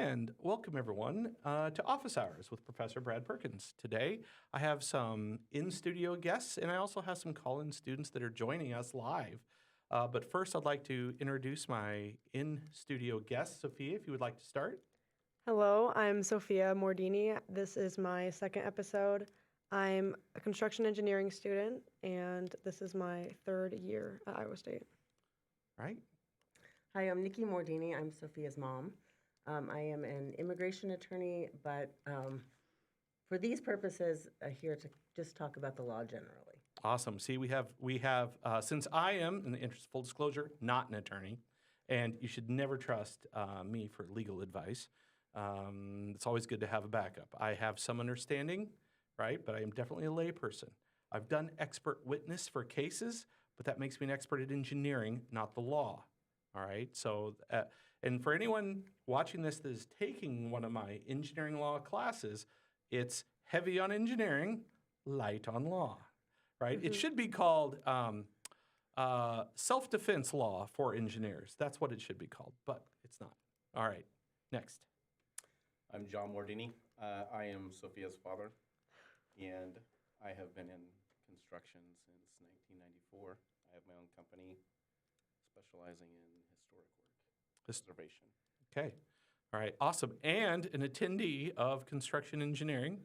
And welcome everyone to Office Hours with Professor Brad Perkins. Today I have some in-studio guests and I also have some call-in students that are joining us live. But first I'd like to introduce my in-studio guest, Sophia, if you would like to start. Hello, I'm Sophia Mordini. This is my second episode. I'm a construction engineering student and this is my third year at Iowa State. Right. Hi, I'm Nikki Mordini. I'm Sophia's mom. I am an immigration attorney, but for these purposes, here to just talk about the law generally. Awesome. See, we have since I am, in the interest of full disclosure, not an attorney, and you should never trust me for legal advice. It's always good to have a backup. I have some understanding, right, but I am definitely a layperson. I've done expert witness for cases, but that makes me an expert at engineering, not the law. All right. So, and for anyone watching this that is taking one of my engineering law classes, it's heavy on engineering, light on law, right? Mm-hmm. It should be called self-defense law for engineers. That's what it should be called, but it's not. All right. Next. I'm John Mordini. I am Sophia's father, and I have been in construction since 1994. I have my own company specializing in historic work, preservation. Okay. All right. Awesome. And an attendee of construction engineering.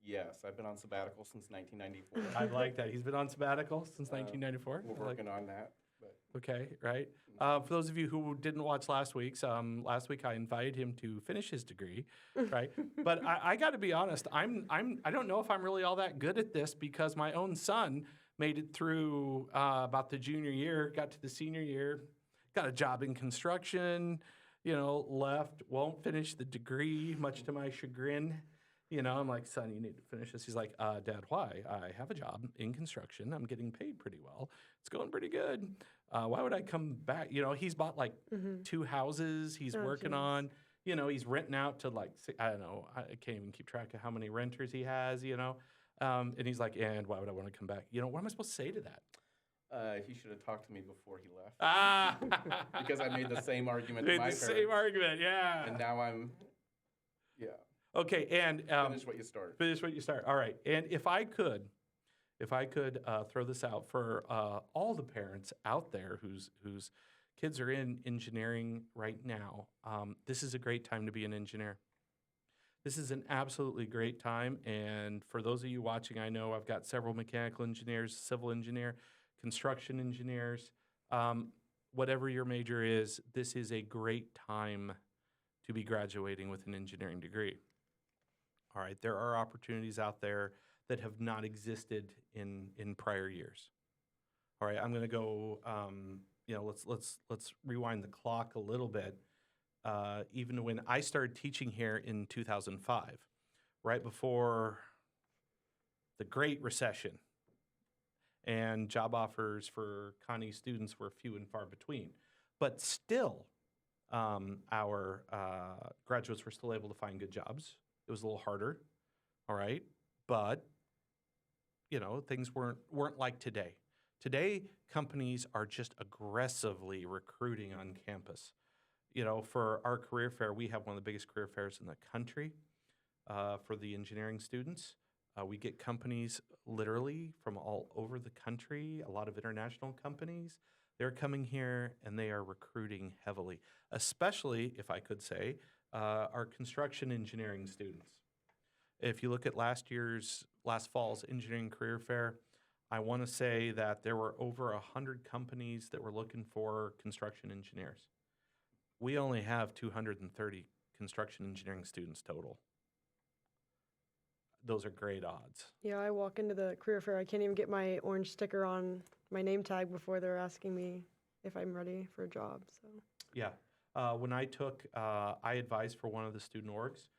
Yes, I've been on sabbatical since 1994. I like that. He's been on sabbatical since 1994. We're working on that. But. Okay, right. For those of you who didn't watch last week I invited him to finish his degree, right? But I got to be honest, I don't know if I'm really all that good at this because my own son made it through about the junior year, got to the senior year, got a job in construction, left, won't finish the degree, much to my chagrin. I'm like, son, you need to finish this. He's like, Dad, why? I have a job in construction. I'm getting paid pretty well. It's going pretty good. Why would I come back? He's bought like 2 houses he's working on. He's renting out to like, I don't know, I can't even keep track of how many renters he has, and he's like, and why would I want to come back? What am I supposed to say to that? He should have talked to me before he left. Because I made the same argument to my parents. Same argument, yeah. And now I'm, yeah. Okay, and finish what you start. Finish what you start. All right, and if I could throw this out for all the parents out there whose kids are in engineering right now, this is a great time to be an engineer. This is an absolutely great time, and for those of you watching, I know I've got several mechanical engineers, civil engineer, construction engineers. Whatever your major is, this is a great time to be graduating with an engineering degree. All right, there are opportunities out there that have not existed in prior years. All right, I'm going to go. Let's rewind the clock a little bit. Even when I started teaching here in 2005, right before the Great Recession, and job offers for Connie students were few and far between, but still, our graduates were still able to find good jobs. It was a little harder, all right? But, things weren't like today. Today, companies are just aggressively recruiting on campus. For our career fair, we have one of the biggest career fairs in the country for the engineering students. We get companies literally from all over the country, a lot of international companies. They're coming here and they are recruiting heavily, especially, if I could say, our construction engineering students. If you look at last fall's engineering career fair, I want to say that there were over 100 companies that were looking for construction engineers. We only have 230 construction engineering students total. Those are great odds. Yeah, I walk into the career fair, I can't even get my orange sticker on my name tag before they're asking me if I'm ready for a job. So yeah. When I advised for one of the student orgs,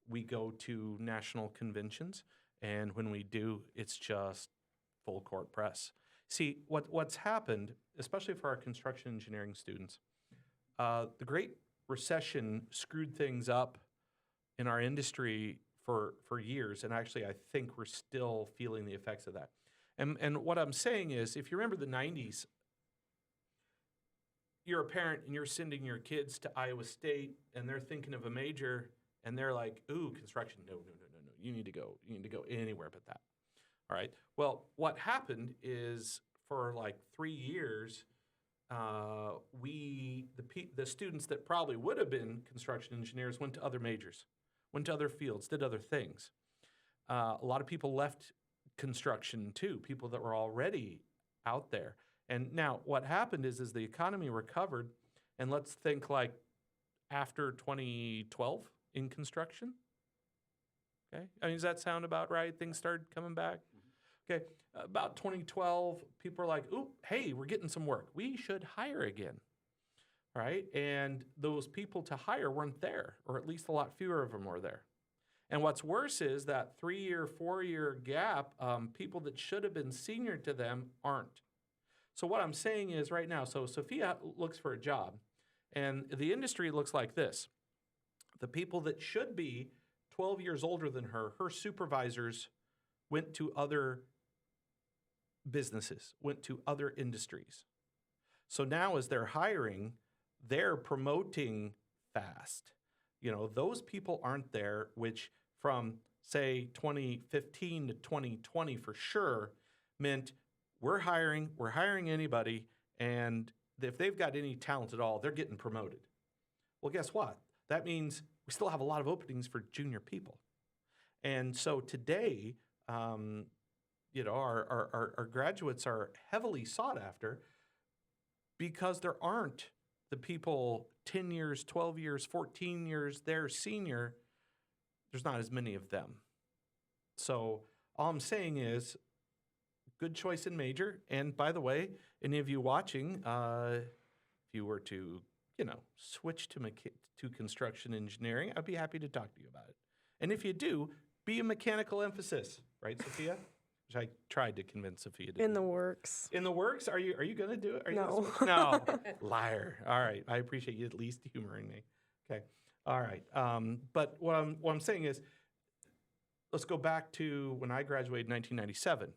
we go to national conventions, and when we do, it's just full court press. See, what's happened, especially for our construction engineering students, the Great Recession screwed things up in our industry for years, and actually I think we're still feeling the effects of that. And what I'm saying is, if you remember the 90s, you're a parent and you're sending your kids to Iowa State and they're thinking of a major and they're like, ooh, construction. No, no, no, no, no. You need to go. You need to go anywhere but that. All right. Well, what happened is for like 3 years, the students that probably would have been construction engineers went to other majors, went to other fields, did other things. A lot of people left construction too, people that were already out there. And now what happened is the economy recovered, and let's think like after 2012 in construction. Okay, I mean, does that sound about right? Things started coming back. Okay, about 2012, people are like, "Ooh, hey, we're getting some work. We should hire again." All right, and those people to hire weren't there, or at least a lot fewer of them were there. And what's worse is that 3-year, 4-year gap, people that should have been senior to them aren't. So what I'm saying is right now, so Sophia looks for a job, and the industry looks like this. The people that should be 12 years older than her supervisors went to other businesses, went to other industries. So now as they're hiring, they're promoting fast. You know, those people aren't there, which from say 2015 to 2020 for sure meant we're hiring anybody, and if they've got any talent at all, they're getting promoted. Well, guess what? That means we still have a lot of openings for junior people. And so today, you know, our graduates are heavily sought after because there aren't the people 10 years, 12 years, 14 years, they're senior. There's not as many of them. So all I'm saying is good choice in major. And by the way, any of you watching, if you were to, you know, switch to construction engineering, I'd be happy to talk to you about it. And if you do, be a mechanical emphasis, right, Sophia? Which I tried to convince Sophia to do. In the works. In the works? Are you going to do it? Are you No. gonna switch? No. Liar. All right. I appreciate you at least humoring me. Okay. All right. But what I'm saying is, let's go back to when I graduated in 1997.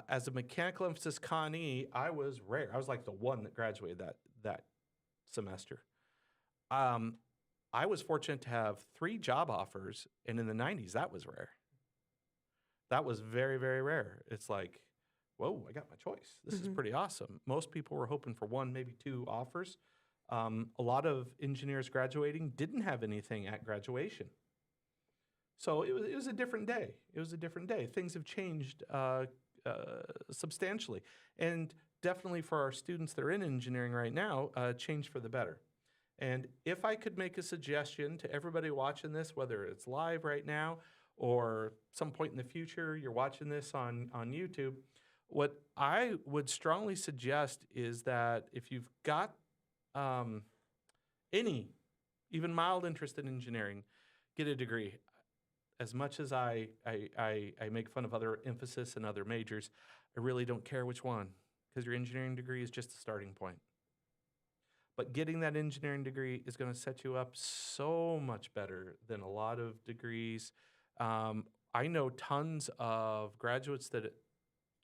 As a mechanical emphasis Connie, I was rare. I was like the one that graduated that semester. I was fortunate to have 3 job offers, and in the 90s, that was rare. That was very, very rare. It's like, whoa, I got my choice. This is pretty awesome. Most people were hoping for 1, maybe 2 offers. A lot of engineers graduating didn't have anything at graduation. So it was a different day. It was a different day. Things have changed substantially. And definitely for our students that are in engineering right now, changed for the better. And if I could make a suggestion to everybody watching this, whether it's live right now or some point in the future, you're watching this on YouTube, what I would strongly suggest is that if you've got any, even mild interest in engineering, get a degree. As much as I make fun of other emphasis and other majors, I really don't care which one, because your engineering degree is just a starting point. But getting that engineering degree is going to set you up so much better than a lot of degrees. I know tons of graduates that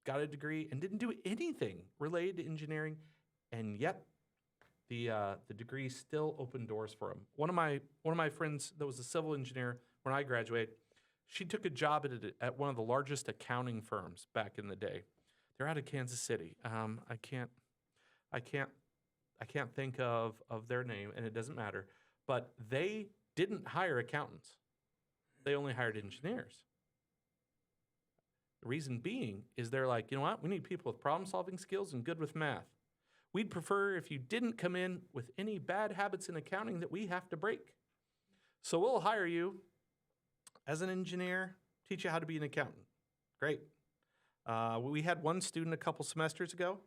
got a degree and didn't do anything related to engineering, and yet the degree still opened doors for them. One of my friends that was a civil engineer when I graduated, she took a job at one of the largest accounting firms back in the day. They're out of Kansas City. I can't think of their name, and it doesn't matter. But they didn't hire accountants. They only hired engineers. The reason being is they're like, you know what? We need people with problem-solving skills and good with math. We'd prefer if you didn't come in with any bad habits in accounting that we have to break. So we'll hire you as an engineer, teach you how to be an accountant. Great. We had one student a couple semesters ago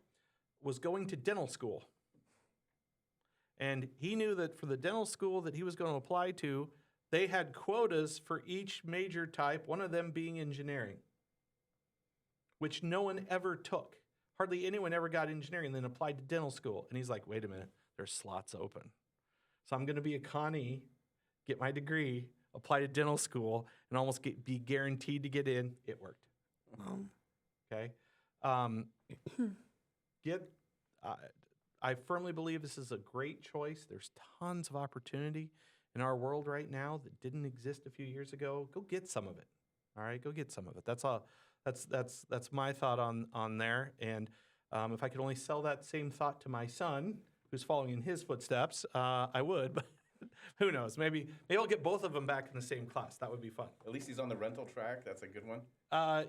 was going to dental school. And he knew that for the dental school that he was going to apply to, they had quotas for each major type, one of them being engineering, which no one ever took. Hardly anyone ever got engineering and then applied to dental school. And he's like, wait a minute, there's slots open. So I'm going to be a Connie, get my degree, apply to dental school, and almost be guaranteed to get in. It worked. Okay? I firmly believe this is a great choice. There's tons of opportunity in our world right now that didn't exist a few years ago. Go get some of it. All right, go get some of it. That's all. That's my thought on there. And if I could only sell that same thought to my son, who's following in his footsteps, I would. But who knows? Maybe I'll get both of them back in the same class. That would be fun. At least he's on the rental track. That's a good one.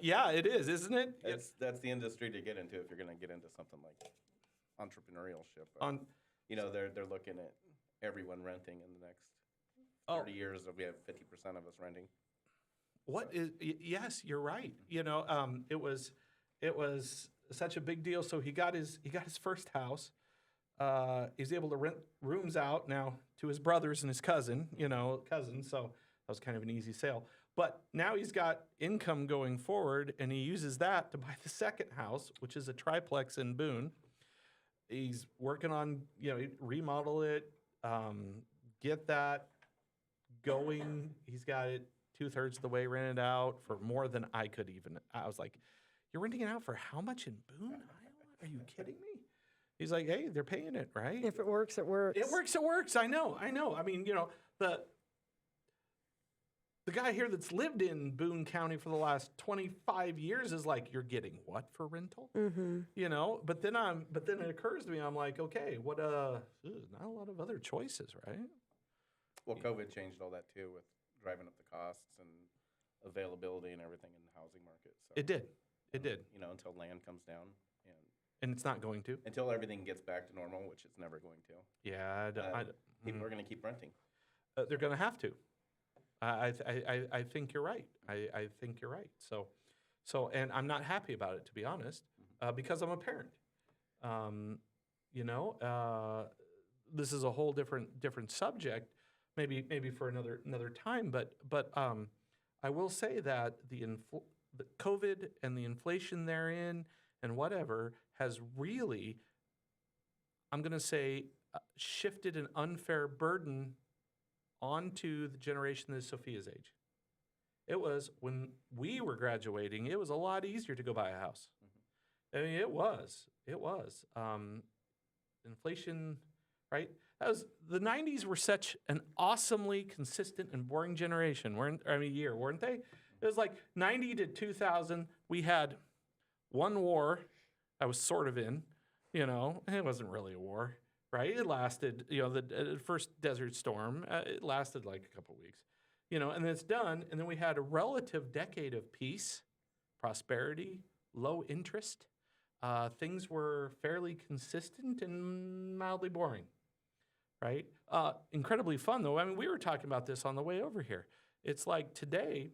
Yeah, it is, isn't it? That's the industry to get into if you're going to get into something like entrepreneurship. On They're looking at everyone renting in the next 30 years. We have 50% of us renting. Yes, you're right. It was such a big deal. So he got his first house. He's able to rent rooms out now to his brothers and his cousin. So that was kind of an easy sale. But now he's got income going forward, and he uses that to buy the second house, which is a triplex in Boone. He's working on, remodel it, get that going. He's got it 2/3 of the way rented out for more than I could even. I was like, "You're renting it out for how much in Boone, Iowa? Are you kidding me?" He's like, "Hey, they're paying it, right? If it works, it works. It works. It works. I know. I mean, the guy here that's lived in Boone County for the last 25 years is like, "You're getting what for rental?" Mm-hmm. But then it occurs to me, I'm like, okay, what? Not a lot of other choices, right? Well, COVID changed all that too with driving up the costs and availability and everything in the housing market. So, It did. It did. Until land comes down And it's not going to. until everything gets back to normal, which it's never going to. Yeah, People are going to keep renting. they're going to have to. I think you're right. I think you're right. So, and I'm not happy about it, to be honest, because I'm a parent. This is a whole different subject, maybe for another time. But I will say that the COVID and the inflation therein and whatever has really, I'm going to say, shifted an unfair burden onto the generation that is Sophia's age. It was, when we were graduating, it was a lot easier to go buy a house. I mean, it was. Inflation, right? The 90s were such an awesomely consistent and boring generation, weren't they? It was like 90 to 2000, we had one war I was sort of in, it wasn't really a war, right? It lasted, the first Desert Storm, it lasted like a couple weeks, and then it's done. And then we had a relative decade of peace, prosperity, low interest. Things were fairly consistent and mildly boring, right? Incredibly fun, though. I mean, we were talking about this on the way over here. It's like today,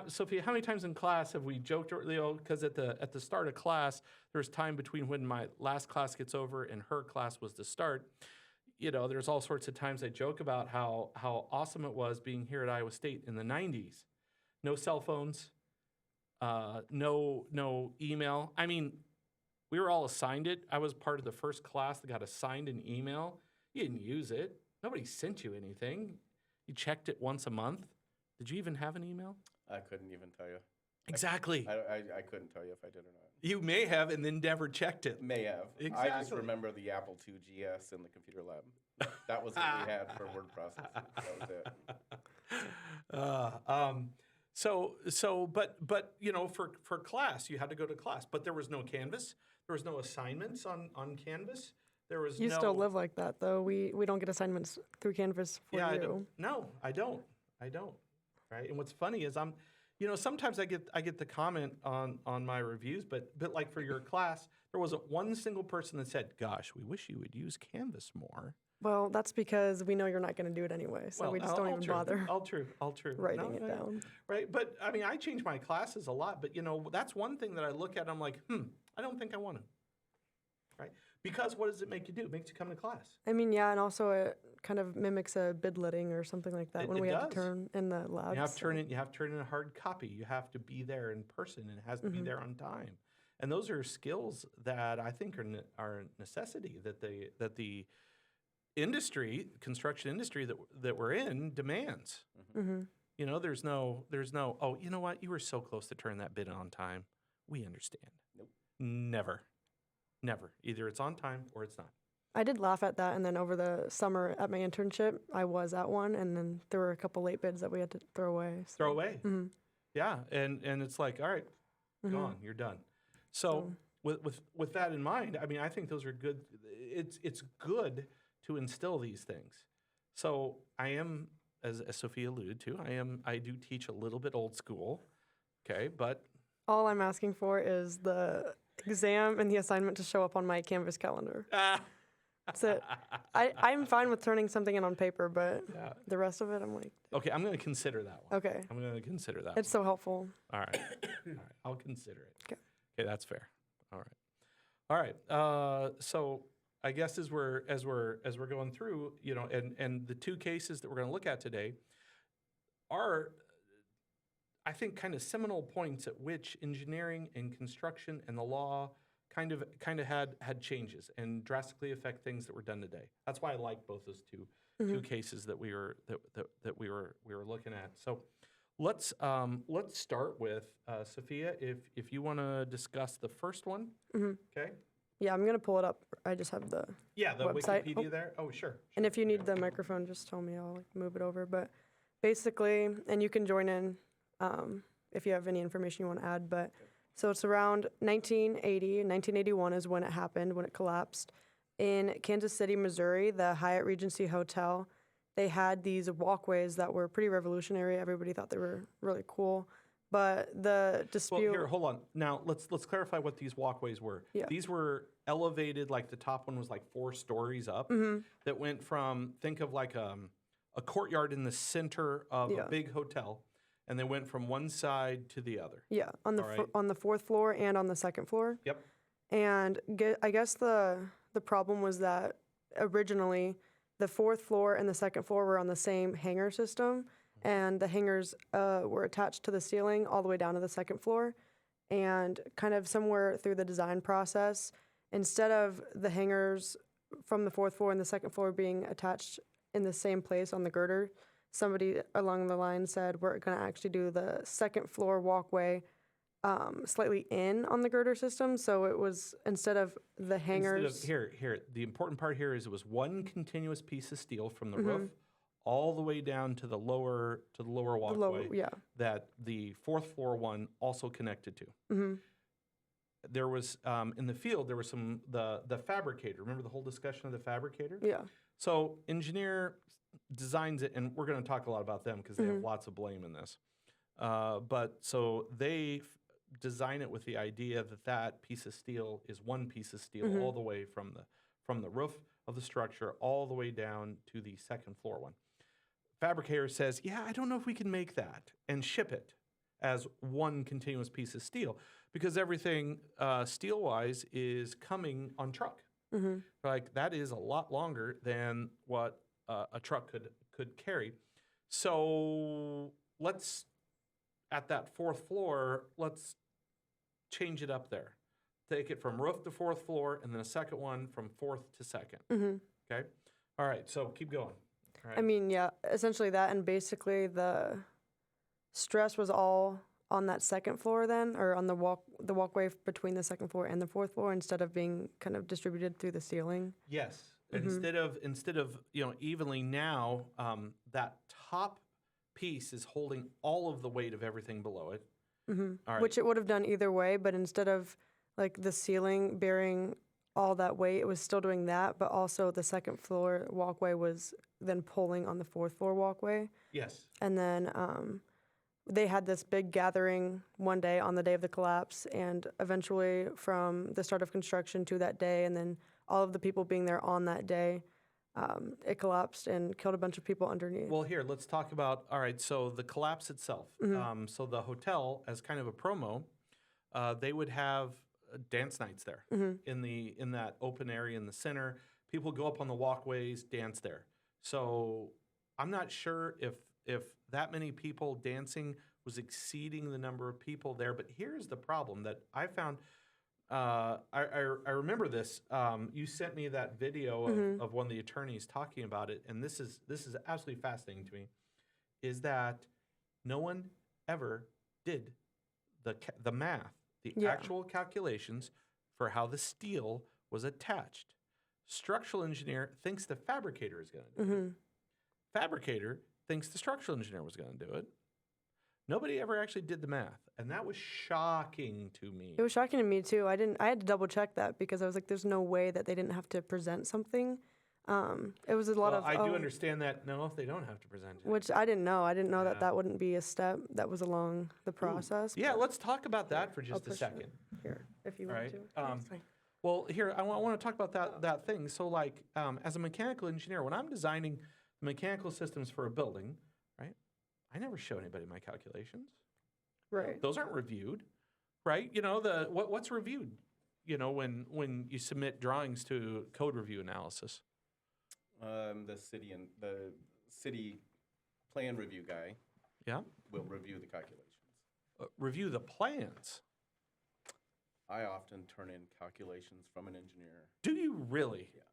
Sophia, how many times in class have we joked, because at the start of class, there's time between when my last class gets over and her class was to start. There's all sorts of times I joke about how awesome it was being here at Iowa State in the 90s. No cell phones, no email. I mean, we were all assigned it. I was part of the first class that got assigned an email. You didn't use it. Nobody sent you anything. You checked it once a month. Did you even have an email? I couldn't even tell you. Exactly. I couldn't tell you if I did or not. You may have and then never checked it. May have. Exactly. I just remember the Apple II GS in the computer lab. That was what we had for word processing. That was it. But for class, you had to go to class. But there was no Canvas. There was no assignments on Canvas. There was You still live like that, though. We don't get assignments through Canvas for you. I don't. Right. And what's funny is sometimes I get the comment on my reviews, but like for your class, there wasn't one single person that said, "Gosh, we wish you would use Canvas more." Well, that's because we know you're not going to do it anyway, so we just don't even bother All true. writing it down. Right. But I mean, I change my classes a lot, but that's one thing that I look at. I'm like, I don't think I want to. Right. Because what does it make you do? It makes you come to class. I mean, yeah, and also it kind of mimics a bid letting or something like that when we have to turn in the labs. You have to turn in a hard copy. You have to be there in person, and it has to be there on time. And those are skills that I think are a necessity that the industry, construction industry that we're in demands. There's no. Oh, you know what? You were so close to turn that bid in on time. We understand. Nope. Never. Never. Either it's on time or it's not. I did laugh at that, and then over the summer at my internship, I was at one, and then there were a couple late bids that we had to throw away. So. Throw away. hmm Yeah, and it's like, all right, gone, you're done. So with that in mind, I mean, I think those are good. It's good to instill these things. So I am, as Sophia alluded to, I do teach a little bit old school, okay, but All I'm asking for is the exam and the assignment to show up on my Canvas calendar. That's it. I'm fine with turning something in on paper, but yeah. the rest of it, I'm like, Okay, I'm going to consider that one. okay. I'm going to consider that. It's so helpful. All right. All right. I'll consider it. Okay. Okay, that's fair. All right. All right. So I guess as we're going through, you know, and the two cases that we're going to look at today are, I think, kind of seminal points at which engineering and construction and the law kind of had changes and drastically affect things that were done today. That's why I like both those two cases that we were looking at. So let's start with Sophia, if you want to discuss the first one. Okay. Yeah, I'm going to pull it up. I just have the Yeah, the website. Wikipedia there. Oh, sure. And if you need the microphone, just tell me. I'll move it over. But basically, and you can join in if you have any information you want to add. But so it's around 1980. 1981 is when it happened, when it collapsed. In Kansas City, Missouri, the Hyatt Regency Hotel, they had these walkways that were pretty revolutionary. Everybody thought they were really cool. But the dispute... Well, here, hold on. Now, let's clarify what these walkways were. Yeah. These were elevated, like the top one was like 4 stories up, that went from, think of like a courtyard in the center of a big hotel, and they went from one side to the other. Yeah, on the on the 4th floor and on the 2nd floor. Yep. And I guess the problem was that originally the 4th floor and the 2nd floor were on the same hanger system, and the hangers were attached to the ceiling all the way down to the 2nd floor. And kind of somewhere through the design process, instead of the hangers from the 4th floor and the 2nd floor being attached in the same place on the girder, somebody along the line said, we're going to actually do the 2nd floor walkway slightly in on the girder system. So it was, instead of the hangers... Here, the important part here is it was one continuous piece of steel from the roof all the way down to the lower walkway that the 4th floor one also connected to. There was, in the field, there was the fabricator. Remember the whole discussion of the fabricator? Yeah. So engineer designs it, and we're going to talk a lot about them because they have lots of blame in this. But so they design it with the idea that that piece of steel is one piece of steel all the way from the roof of the structure all the way down to the 2nd floor one. Fabricator says, yeah, I don't know if we can make that and ship it as one continuous piece of steel because everything steel-wise is coming on truck. Like that is a lot longer than what a truck could carry. So let's, at that 4th floor, let's change it up there. Take it from roof to 4th floor, and then a second one from 4th to 2nd. Okay? All right, so keep going. All right. I mean, yeah, essentially that, and basically the stress was all on that 2nd floor then, or on the walkway between the 2nd floor and the 4th floor, instead of being kind of distributed through the ceiling. Yes. Instead of evenly now, that top piece is holding all of the weight of everything below it. All right. Which it would have done either way, but instead of like the ceiling bearing all that weight, it was still doing that, but also the 2nd floor walkway was then pulling on the 4th floor walkway. Yes. And then they had this big gathering one day on the day of the collapse, and eventually from the start of construction to that day, and then all of the people being there on that day, it collapsed and killed a bunch of people underneath. Well, here, let's talk about, all right, so the collapse itself. So the hotel, as kind of a promo, they would have dance nights there in that open area in the center. People go up on the walkways, dance there. So I'm not sure if that many people dancing was exceeding the number of people there. But here's the problem that I found. I remember this. You sent me that video of one of the attorneys talking about it, and this is absolutely fascinating to me. Is that no one ever did the math, the actual calculations for how the steel was attached. Structural engineer thinks the fabricator is going to do it. Fabricator thinks the structural engineer was going to do it. Nobody ever actually did the math, and that was shocking to me. It was shocking to me too. I had to double check that because I was like, there's no way that they didn't have to present something. It was a lot Well, of. I do understand that. No, they don't have to present it. Which I didn't know. I didn't know Yeah. that wouldn't be a step that was along the process. Yeah, but let's talk about that for I'll just a push it second. here if you All want right. to. That's fine. Well, here I want to talk about that thing. So, like, as a mechanical engineer, when I'm designing mechanical systems for a building, right, I never show anybody my calculations. Right. Those aren't reviewed, right? You know what's reviewed. You know when you submit drawings to code review analysis. The city plan review guy Yeah, will review the calculations. review the plans. I often turn in calculations from an engineer. Do you really? Yeah.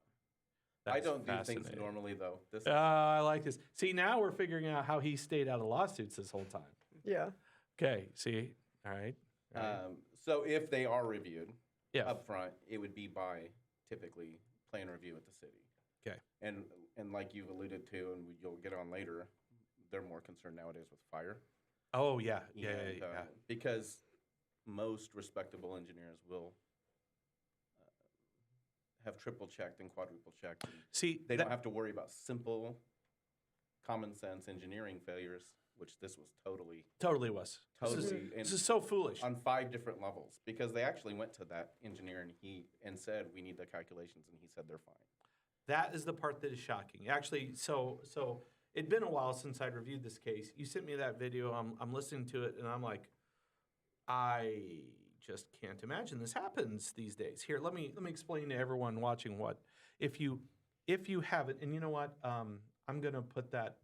I That's don't do things fascinating. normally though. This I like this. See, now we're figuring out how he stayed out of lawsuits this whole time. Yeah. Okay, see, all right. All right. so if they are reviewed Yeah. up front, it would be by typically plan review at the city. Okay. And like you've alluded to, and you'll get on later, they're more concerned nowadays with fire. Oh yeah, yeah, And, yeah. because most respectable engineers will have triple checked and quadruple checked. And See, they that- don't have to worry about simple, common sense engineering failures, which this was totally totally was. Totally, This and is so foolish. on 5 different levels, because they actually went to that engineer and said we need the calculations, and he said they're fine. That is the part that is shocking. Actually, so it'd been a while since I'd reviewed this case. You sent me that video. I'm listening to it, and I'm like, I just can't imagine this happens these days. Here, let me explain to everyone watching what if you haven't, and you know what, I'm gonna put that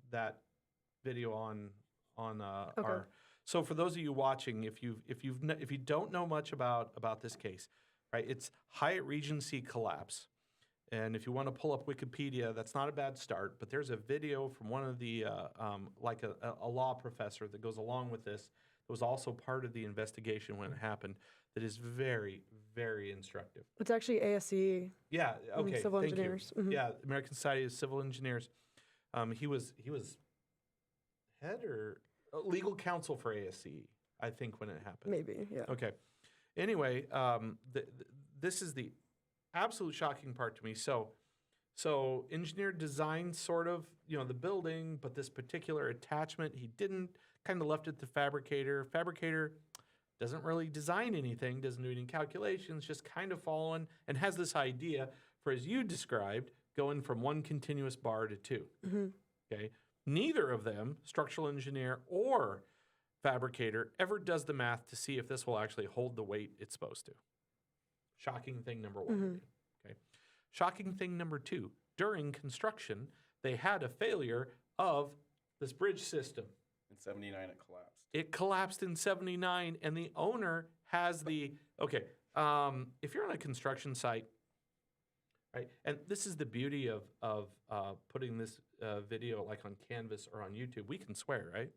video on Okay. our. So for those of you watching, if you don't know much about this case, right? It's Hyatt Regency collapse. And if you want to pull up Wikipedia, that's not a bad start. But there's a video from one of the, like a law professor that goes along with this. It was also part of the investigation when it happened. That is very, very instructive. It's actually ASCE. Yeah. Okay. Civil thank engineers. You. Mhm. Yeah. American Society of Civil Engineers. He was head or legal counsel for ASCE, I think, when it happened. Maybe. Yeah. Okay. Anyway, this is the absolute shocking part to me. So engineer designed sort of, the building, but this particular attachment, he didn't, kind of left it to fabricator. Fabricator doesn't really design anything, doesn't do any calculations, just kind of following, and has this idea for, as you described, going from one continuous bar to 2. Okay. Neither of them, structural engineer or fabricator, ever does the math to see if this will actually hold the weight it's supposed to. Shocking thing number 1. Okay. Shocking thing number 2. During construction, they had a failure of this bridge system. In 79, it collapsed. It collapsed in 79, and the owner has the, okay, if you're on a construction site, right, and this is the beauty of putting this video like on Canvas or on YouTube, we can swear, right?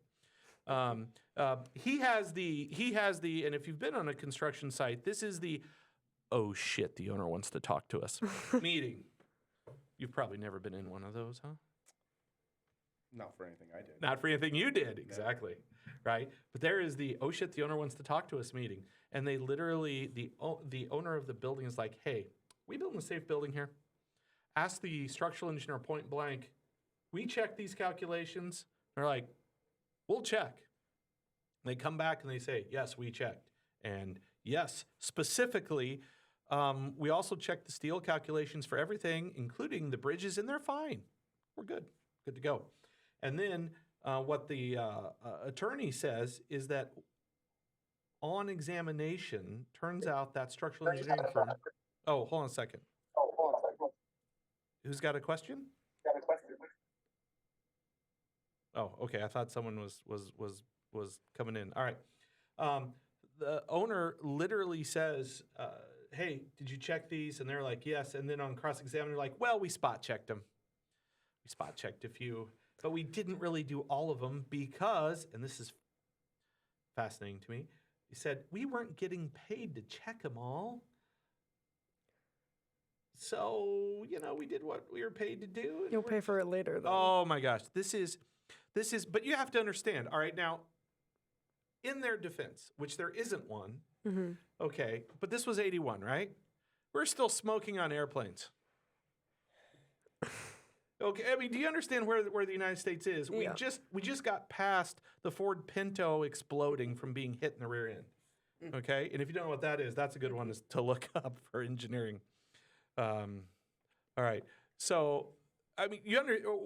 He has the, and if you've been on a construction site, this is the, oh shit, the owner wants to talk to us meeting. You've probably never been in one of those, huh? Not for anything I did. Not for anything you did, exactly, right? But there is the, oh shit, the owner wants to talk to us meeting. And they literally, the owner of the building is like, hey, we building a safe building here? Ask the structural engineer point blank, we check these calculations? They're like, we'll check. They come back and they say, yes, we checked. And yes, specifically, we also checked the steel calculations for everything, including the bridges, and they're fine. We're good to go. And then what the attorney says is that on examination, turns out that structural engineering firm. Oh, hold on a second. Who's got a question? Oh, okay. I thought someone was coming in. All right. The owner literally says, "Hey, did you check these?" And they're like, "Yes." And then on cross-exam, they're like, "Well, we spot checked them. We spot checked a few, but we didn't really do all of them because," and this is fascinating to me, he said, "we weren't getting paid to check them all. So, we did what we were paid to do. and You'll we're pay for it later, though. Oh my gosh, this is, but you have to understand. All right, now, in their defense, which there isn't one, Mm-hmm. okay, but this was 81, right? We're still smoking on airplanes. Okay, I mean, do you understand where the United States is? Yeah. We just got past the Ford Pinto exploding from being hit in the rear end. Okay, and if you don't know what that is, that's a good one to look up for engineering. All right, so I mean,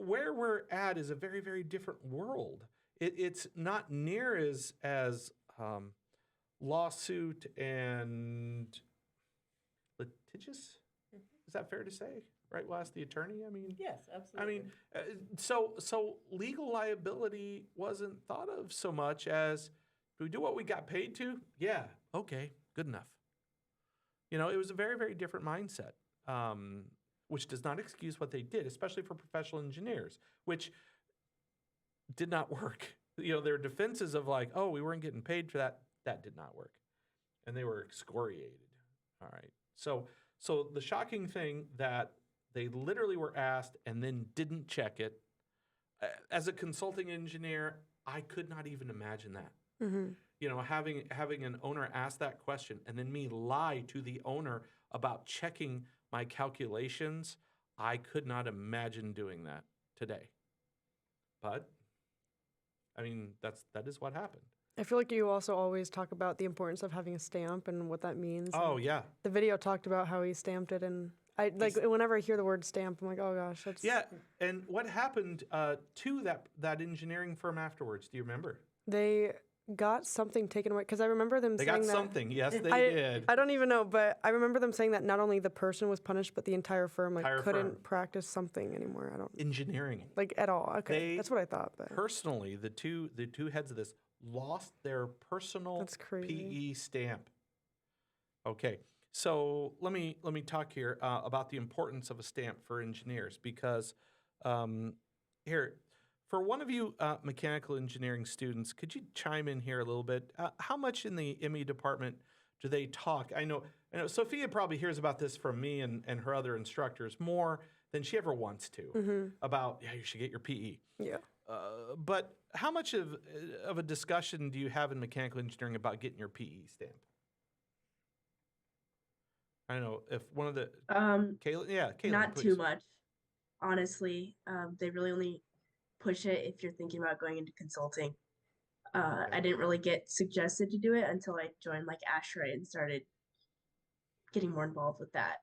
where we're at is a very, very different world. It's not near as lawsuit and litigious. Is that fair to say? Right? We'll ask the attorney. I mean, Yes, I absolutely. mean, so legal liability wasn't thought of so much as, do we do what we got paid to? Yeah, okay, good enough. It was a very, very different mindset, which does not excuse what they did, especially for professional engineers, which did not work. Their defenses of like, oh, we weren't getting paid for that did not work, and they were excoriated. All right, so the shocking thing that they literally were asked and then didn't check it. As a consulting engineer, I could not even imagine that. Mm-hmm. Having an owner ask that question and then me lie to the owner about checking my calculations, I could not imagine doing that today. But I mean, that is what happened. I feel like you also always talk about the importance of having a stamp and what that means. Oh and yeah, the video talked about how he stamped it, and I like whenever I hear the word stamp, I'm like, oh gosh, that's yeah. And what happened to that engineering firm afterwards? Do you remember? They got something taken away because I remember them They saying got that. something. Yes, they I, did. I don't even know, but I remember them saying that not only the person was punished, but the entire firm Entire couldn't firm. practice something anymore. I don't Engineering. at all. Okay, They that's what I thought. But Personally, the two heads of this lost their personal That's crazy. PE stamp. Okay, so let me talk here about the importance of a stamp for engineers because here, for one of you mechanical engineering students, could you chime in here a little bit? How much in the ME department do they talk? I know Sophia probably hears about this from me and her other instructors more than she ever wants to about, you should get your PE. Yeah. But how much of a discussion do you have in mechanical engineering about getting your PE stamp? I don't know if one of the Caitlin, Not please. too much, honestly. They really only push it if you're thinking about going into consulting. I didn't really get suggested to do it until I joined like ASHRAE and started getting more involved with that.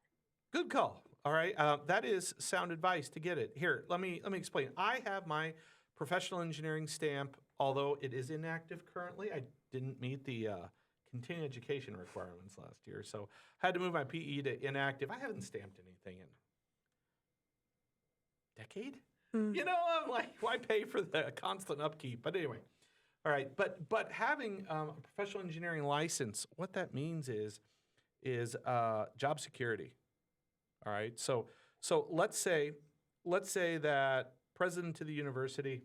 Good call. All right, that is sound advice to get it. Here, let me explain. I have my professional engineering stamp, although it is inactive currently. I didn't meet the continuing education requirements last year, so I had to move my PE to inactive. I haven't stamped anything in a decade. I'm like, why pay for the constant upkeep? But anyway, all right. But having a professional engineering license, what that means is job security. All right. So let's say that president of the university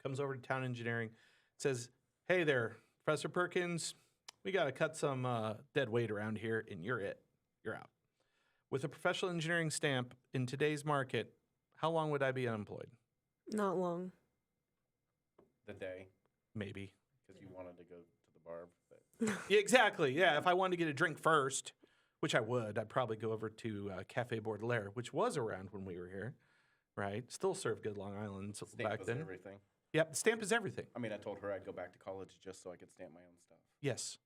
comes over to town engineering, says, "Hey there, Professor Perkins, we got to cut some dead weight around here, and you're it. You're out." With a professional engineering stamp in today's market, how long would I be unemployed? Not long. The day, Maybe. because you wanted to go to the bar. But Yeah, exactly. Yeah, if I wanted to get a drink first, which I would, I'd probably go over to Cafe Baudelaire, which was around when we were here, right? Still served good Long Island stamp back was then. everything. Yep, the stamp is everything. I mean, I told her I'd go back to college just so I could stamp my own stuff. Yes.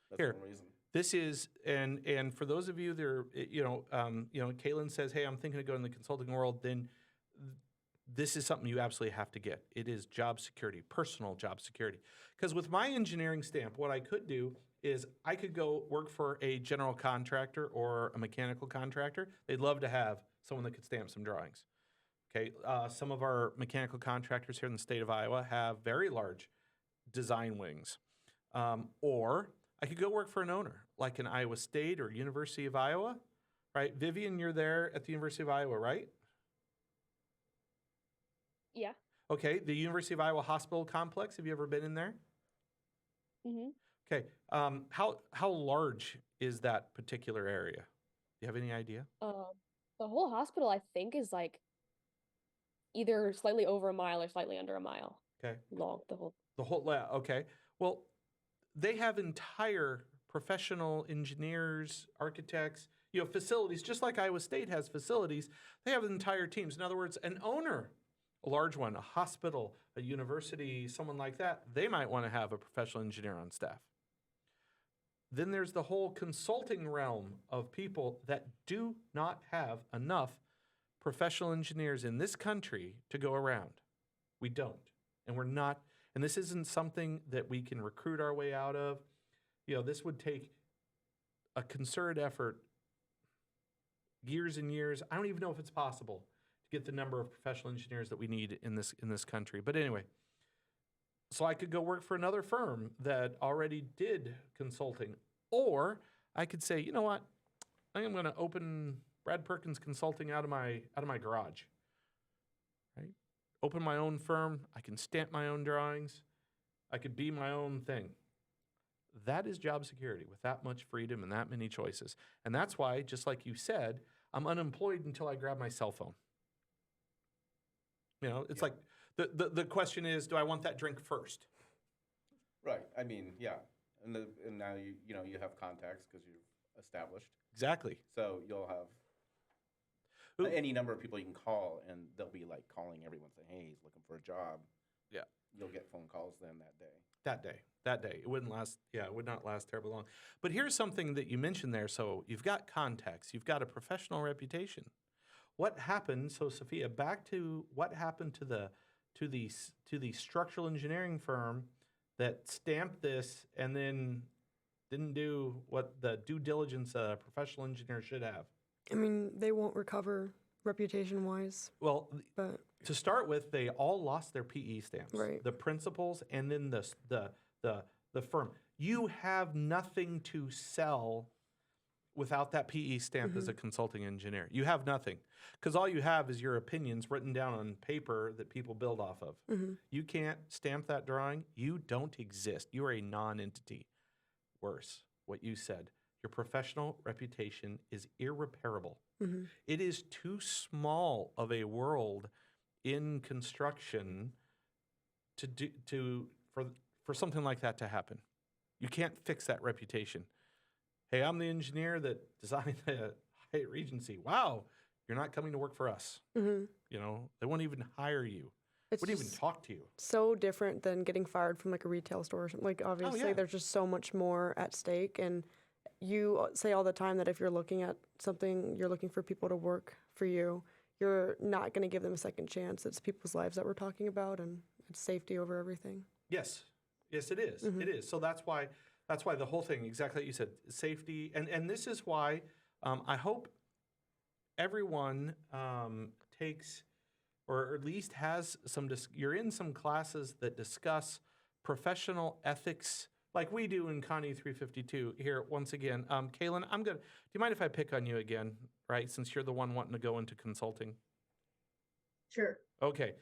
That's Here. the only reason. This is, and for those of you that are, Caitlin says, "Hey, I'm thinking of going in the consulting world," then this is something you absolutely have to get. It is job security, personal job security. Because with my engineering stamp, what I could do is I could go work for a general contractor or a mechanical contractor. They'd love to have someone that could stamp some drawings. Okay, some of our mechanical contractors here in the state of Iowa have very large design wings. Or I could go work for an owner, like an Iowa State or University of Iowa, right? Vivian, you're there at the University of Iowa, right? Yeah. Okay, the University of Iowa Hospital Complex, have you ever been in there? Mm-hmm. Okay, how large is that particular area? you have any idea? The whole hospital, I think, is like either slightly over a mile or slightly under a mile Okay. long. The whole. The whole lab. Okay. Well, they have entire professional engineers, architects, facilities, just like Iowa State has facilities. They have entire teams. In other words, an owner, a large one, a hospital, a university, someone like that, they might want to have a professional engineer on staff. Then there's the whole consulting realm of people that do not have enough professional engineers in this country to go around. We don't. And we're not, and this isn't something that we can recruit our way out of. This would take a concerted effort, years and years. I don't even know if it's possible to get the number of professional engineers that we need in this country. But anyway, so I could go work for another firm that already did consulting, or I could say, you know what, I am going to open Brad Perkins Consulting out of my garage. Right? Open my own firm. I can stamp my own drawings. I could be my own thing. That is job security with that much freedom and that many choices. And that's why, just like you said, I'm unemployed until I grab my cell phone. It's like the question is, do I want that drink first? Right. I mean, yeah. And now you have contacts because you've established. Exactly. So you'll have any number of people you can call, and they'll be like calling everyone saying, "Hey, he's looking for a job." Yeah. You'll get phone calls then that day. That day. It wouldn't last. Yeah, it would not last terribly long. But here's something that you mentioned there. So you've got contacts. You've got a professional reputation. What happened? So Sophia, back to what happened to the structural engineering firm that stamped this and then didn't do what the due diligence a professional engineer should have. I mean, they won't recover reputation-wise, Well, but to start with, they all lost their PE stamps. Right. The principals and then the firm. You have nothing to sell without that PE stamp as a consulting engineer. You have nothing, because all you have is your opinions written down on paper that people build off of. You can't stamp that drawing. You don't exist. You are a non-entity. Worse, what you said, your professional reputation is irreparable. It is too small of a world in construction for something like that to happen. You can't fix that reputation. Hey, I'm the engineer that designed the Hyatt Regency. Wow, you're not coming to work for us. They won't even hire you. it's Wouldn't even just talk to you. so different than getting fired from like a retail store or something. Like obviously, yeah. there's just so much more at stake. And you say all the time that if you're looking at something, you're looking for people to work for you. You're not going to give them a second chance. It's people's lives that we're talking about, and it's safety over everything. Yes, it is. It is. So that's why the whole thing, exactly like you said, safety, and this is why I hope everyone takes, or at least has some. You're in some classes that discuss professional ethics, like we do in Connie 352 here. Once again, Kaylin, do you mind if I pick on you again? Right, since you're the one wanting to go into consulting. Sure. Okay.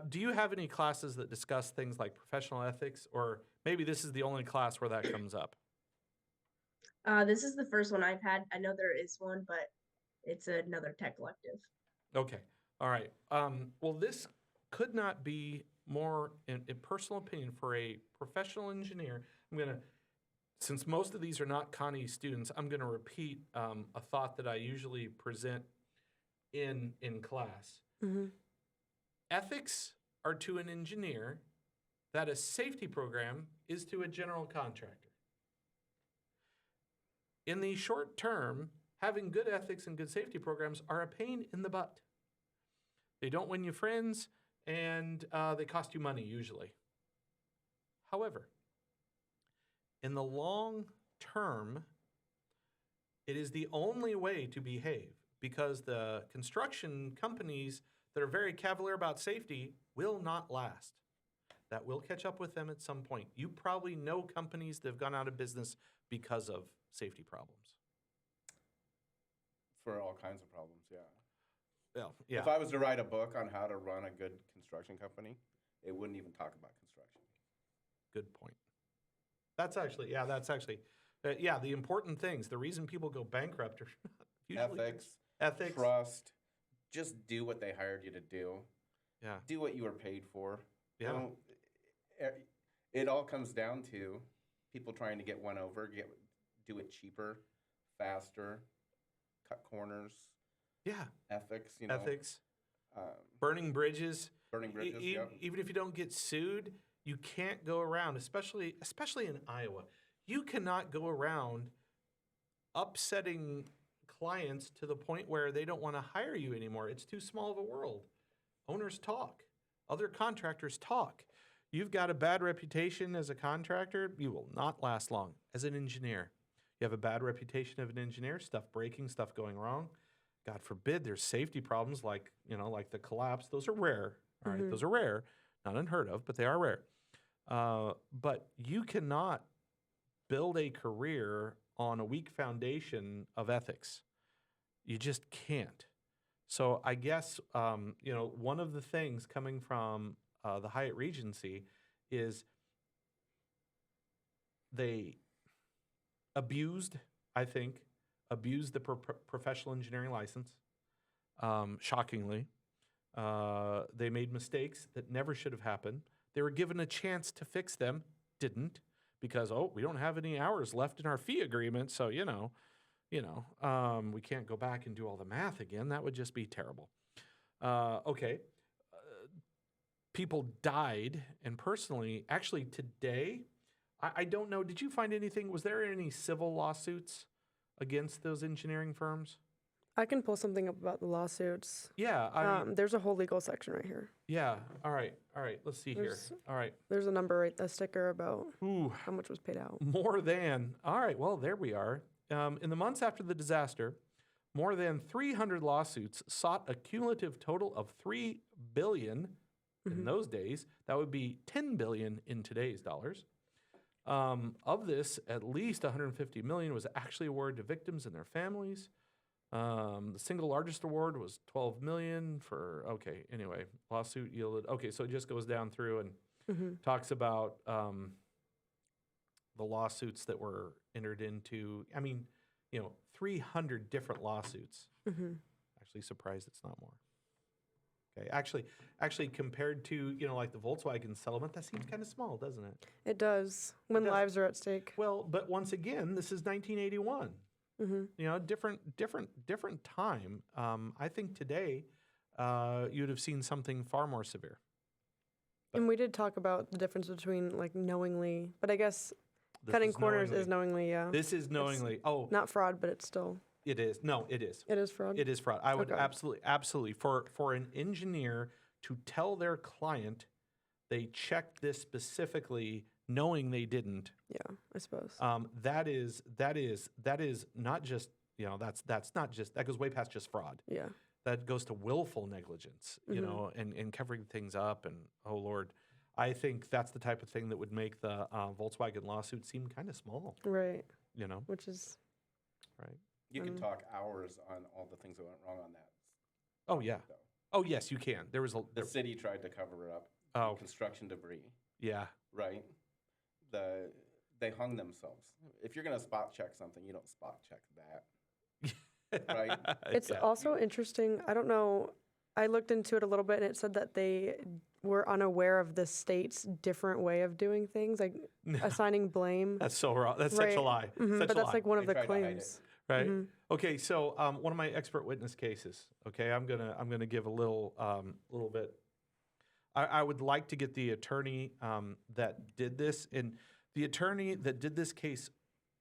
Do you have any classes that discuss things like professional ethics, or maybe this is the only class where that comes up? This is the first one I've had. I know there is one, but it's another tech elective. Okay. All right. Well, this could not be more, in personal opinion, for a professional engineer. Since most of these are not Connie students, I'm going to repeat a thought that I usually present in class. Ethics are to an engineer that a safety program is to a general contractor. In the short term, having good ethics and good safety programs are a pain in the butt. They don't win you friends, and they cost you money usually. However, in the long term, it is the only way to behave, because the construction companies that are very cavalier about safety will not last. That will catch up with them at some point. You probably know companies that have gone out of business because of safety problems. For all kinds of problems, yeah. Well, yeah. If I was to write a book on how to run a good construction company, it wouldn't even talk about construction. Good point. That's actually, the important things. The reason people go bankrupt are not Usually ethics, trust. Just do what they hired you to do. Yeah. Do what you were paid for. Yeah. It all comes down to people trying to get one over, do it cheaper, faster, cut corners. Yeah. Ethics, Ethics. Um, Burning bridges. burning bridges. Yep. Even if you don't get sued, you can't go around, especially in Iowa. You cannot go around upsetting clients to the point where they don't want to hire you anymore. It's too small of a world. Owners talk. Other contractors talk. You've got a bad reputation as a contractor, you will not last long. As an engineer, you have a bad reputation of an engineer, stuff breaking, stuff going wrong. God forbid there's safety problems like the collapse. Those are rare. All right, those are rare, not unheard of, but they are rare. But you cannot build a career on a weak foundation of ethics. You just can't. So I guess one of the things coming from the Hyatt Regency is they abused the professional engineering license. Shockingly, they made mistakes that never should have happened. They were given a chance to fix them, didn't, because we don't have any hours left in our fee agreement, so we can't go back and do all the math again. That would just be terrible. Okay. People died, and personally, actually today, I don't know, did you find anything, was there any civil lawsuits against those engineering firms? I can pull something up about the lawsuits. Yeah. There's a whole legal section right here. Yeah. All right. Let's see here. All right. There's a number, a sticker about Ooh. how much was paid out. More than. All right. Well, there we are. In the months after the disaster, more than 300 lawsuits sought a cumulative total of $3 billion in those days. That would be $10 billion in today's dollars. Of this, at least $150 million was actually awarded to victims and their families. The single largest award was $12 million for. Okay. Anyway, lawsuit yielded. Okay, so it just goes down through and talks about the lawsuits that were entered into. 300 different lawsuits. Actually surprised it's not more. Okay, actually compared to, like the Volkswagen settlement, that seems kind of small, doesn't it? It does, when lives are at stake. Well, but once again, this is 1981. Different time. I think today you'd have seen something far more severe. And we did talk about the difference between knowingly, but I guess cutting corners is knowingly, yeah. This is knowingly. Not fraud, but it's still. It is. No, it is. It is fraud? It is fraud. I would absolutely. For an engineer to tell their client they checked this specifically knowing they didn't. Yeah, I suppose. That is not just, that's not just, that goes way past just fraud. Yeah. That goes to willful negligence, and covering things up, and oh Lord, I think that's the type of thing that would make the Volkswagen lawsuit seem kind of small. Right. Which is right. You can talk hours on all the things that went wrong on that. Oh yeah. Though. Oh yes, you can. There was the city tried to cover it up. Oh. Construction debris. Yeah. Right. They hung themselves. If you're gonna spot check something, you don't spot check that. Right. It's also interesting. I don't know. I looked into it a little bit, and it said that they were unaware of the state's different way of doing things, like assigning blame. That's so wrong. That's such a lie. But that's like one of the tried to hide claims. Right. Okay. So one of my expert witness cases. Okay, I'm gonna give a little bit. I would like to get the attorney that did this, and the attorney that did this case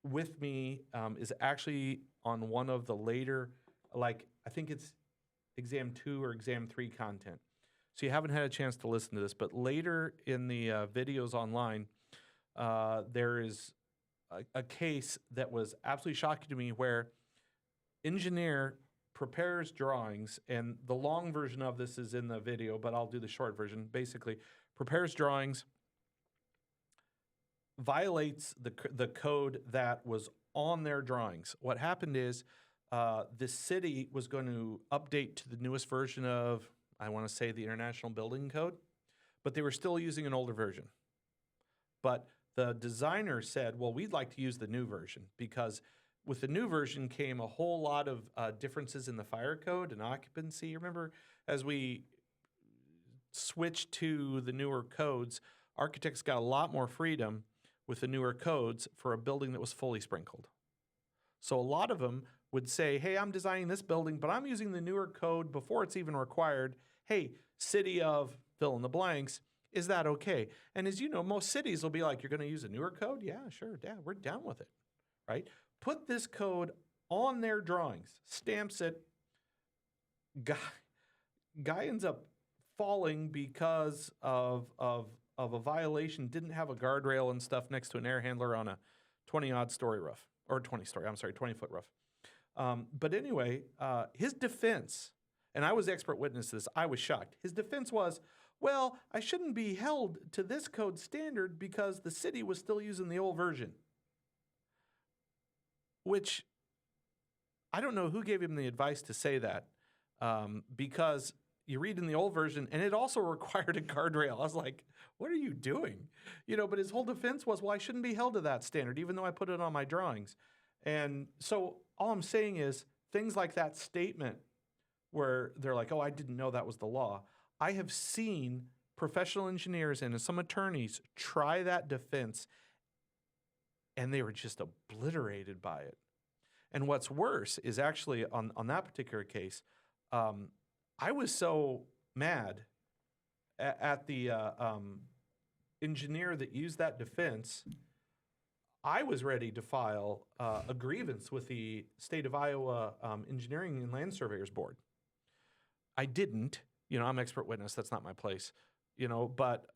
with me is actually on one of the later, I think it's exam 2 or exam 3 content. So you haven't had a chance to listen to this, but later in the videos online, there is a case that was absolutely shocking to me where engineer prepares drawings, and the long version of this is in the video, but I'll do the short version. Basically, prepares drawings, violates the code that was on their drawings. What happened is the city was going to update to the newest version of, I want to say, the International Building Code, but they were still using an older version. But the designer said, well, we'd like to use the new version because with the new version came a whole lot of differences in the fire code and occupancy. Remember, as we switched to the newer codes, architects got a lot more freedom with the newer codes for a building that was fully sprinkled. So a lot of them would say, hey, I'm designing this building, but I'm using the newer code before it's even required. Hey, city of fill in the blanks, is that okay? And as you know, most cities will be like, you're going to use a newer code? Yeah, sure, yeah, we're down with it, right? Put this code on their drawings, stamps it. Guy ends up falling because of a violation, didn't have a guardrail and stuff next to an air handler on a 20-odd story roof, or 20-foot roof. But anyway, his defense, and I was expert witness to this, I was shocked. His defense was, well, I shouldn't be held to this code standard because the city was still using the old version. Which, I don't know who gave him the advice to say that, because you read in the old version, and it also required a guardrail. I was like, what are you doing? But his whole defense was, well, I shouldn't be held to that standard, even though I put it on my drawings. And so all I'm saying is things like that statement where they're like, oh, I didn't know that was the law. I have seen professional engineers and some attorneys try that defense, and they were just obliterated by it. And what's worse is actually on that particular case, I was so mad at the engineer that used that defense. I was ready to file a grievance with the state of Iowa Engineering and Land Surveyors Board. I didn't. I'm expert witness. That's not my place. But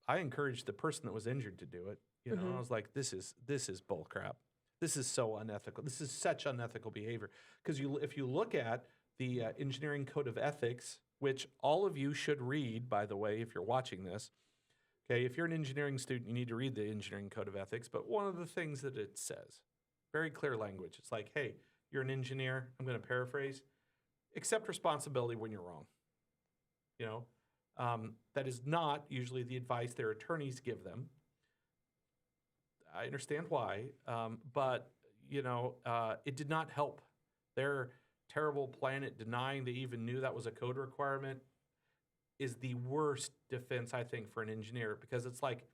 I encouraged the person that was injured to do it. I was like, this is bull crap. This is so unethical. This is such unethical behavior. Because if you look at the Engineering Code of Ethics, which all of you should read, by the way, if you're watching this. Okay, if you're an engineering student, you need to read the Engineering Code of Ethics. But one of the things that it says, very clear language, it's like, hey, you're an engineer. I'm going to paraphrase. Accept responsibility when you're wrong. That is not usually the advice their attorneys give them. I understand why, but it did not help their terrible planet denying they even knew that was a code requirement is the worst defense, I think, for an engineer, because it's like,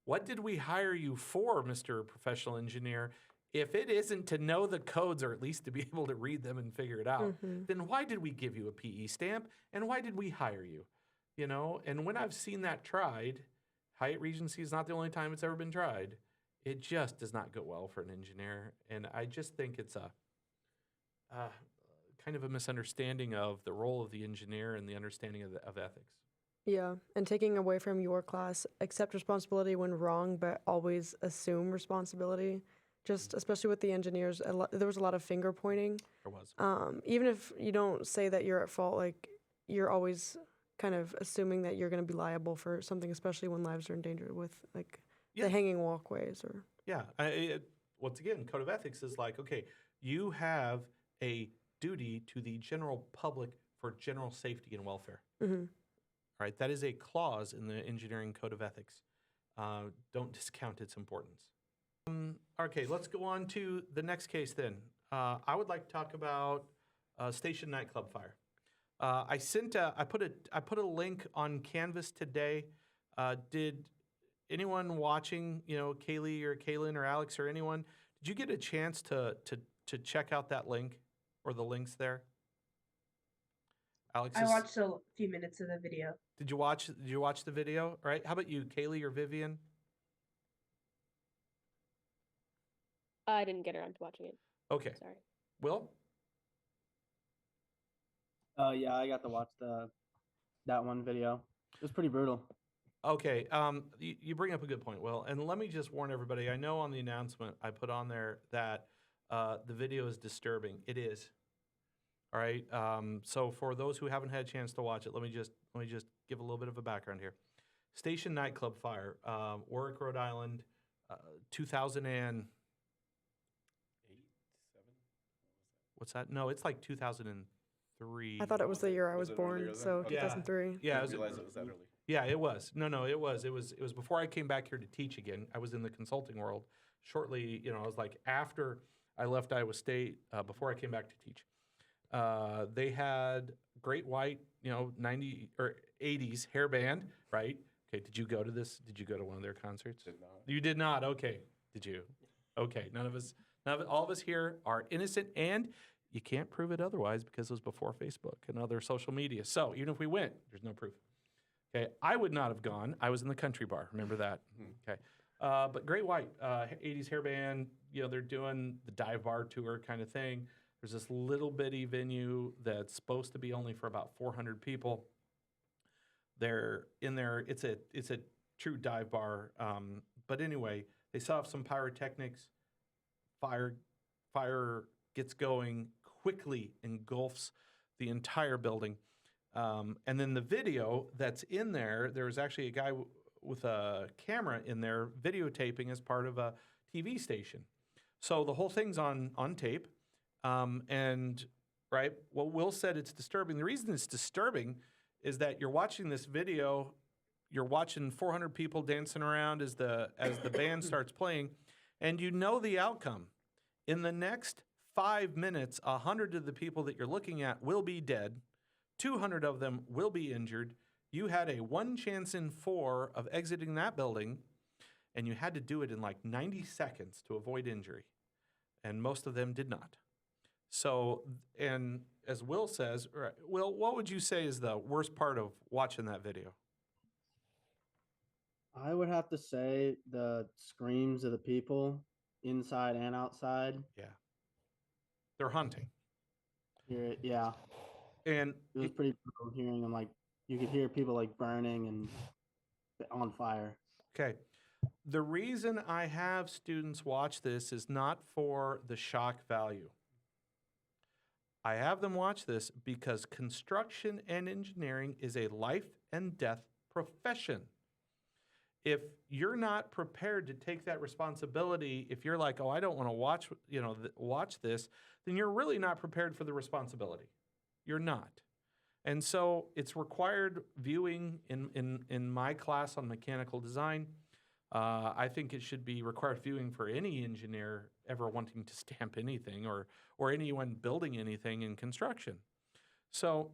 what did we hire you for, Mr. Professional Engineer? If it isn't to know the codes or at least to be able to read them and figure it out, then why did we give you a PE stamp and why did we hire you? And when I've seen that tried, Hyatt Regency is not the only time it's ever been tried. It just does not go well for an engineer. And I just think it's a kind of a misunderstanding of the role of the engineer and the understanding of ethics. Yeah, and taking away from your class, accept responsibility when wrong, but always assume responsibility. Just especially with the engineers, there was a lot of finger pointing. There was. Even if you don't say that you're at fault, like you're always kind of assuming that you're going to be liable for something, especially when lives are in danger with like the hanging walkways or. Yeah. Once again, Code of Ethics is like, okay, you have a duty to the general public for general safety and welfare. All right, that is a clause in the Engineering Code of Ethics. Don't discount its importance. Okay, let's go on to the next case then. I would like to talk about Station Nightclub fire. I put a link on Canvas today. Did anyone watching, Kaylee or Kaylin or Alex or anyone, did you get a chance to check out that link or the links there? Alex, I watched a few minutes of the video. Did you watch the video? All right. How about you, Kaylee or Vivian? I didn't get around to watching it. Okay. Sorry. Will? Yeah, I got to watch that one video. It was pretty brutal. Okay. You bring up a good point, Will. And let me just warn everybody. I know on the announcement I put on there that the video is disturbing. It is. All right. So for those who haven't had a chance to watch it, let me just give a little bit of a background here. Station Nightclub fire, Warwick, Rhode Island, 2008, 7. What's that? No, it's like 2003. I thought it was the year I was born, so 2003. Yeah, I didn't realize it was that early. Yeah, it was. No, it was. It was before I came back here to teach again. I was in the consulting world. Shortly, I was like after I left Iowa State before I came back to teach. They had Great White, 90 or 80s hair band, right? Okay, did you go to this? Did you go to one of their concerts? Did not. You did not. Okay, did you? Okay, all of us here are innocent, and you can't prove it otherwise because it was before Facebook and other social media. So even if we went, there's no proof. Okay, I would not have gone. I was in the country bar. Remember that? Okay, but Great White, 80s hair band. They're doing the dive bar tour kind of thing. There's this little bitty venue that's supposed to be only for about 400 people. They're in there. It's a true dive bar. But anyway, they set off some pyrotechnics. Fire gets going quickly, engulfs the entire building. And then the video that's in there, there's actually a guy with a camera in there videotaping as part of a TV station. So the whole thing's on tape. And right, what Will said, it's disturbing. The reason it's disturbing is that you're watching this video, you're watching 400 people dancing around as the band starts playing, and you know the outcome. In the next 5 minutes, 100 of the people that you're looking at will be dead. 200 of them will be injured. You had a 1 chance in 4 of exiting that building, and you had to do it in like 90 seconds to avoid injury. And most of them did not. So, and as Will says, right, Will, what would you say is the worst part of watching that video? I would have to say the screams of the people inside and outside. Yeah. They're hunting. Yeah, And it was pretty brutal hearing them. Like you could hear people like burning and on fire. okay. The reason I have students watch this is not for the shock value. I have them watch this because construction and engineering is a life and death profession. If you're not prepared to take that responsibility, if you're like, oh, I don't want to watch this, then you're really not prepared for the responsibility. You're not. And so it's required viewing in my class on mechanical design. I think it should be required viewing for any engineer ever wanting to stamp anything or anyone building anything in construction. So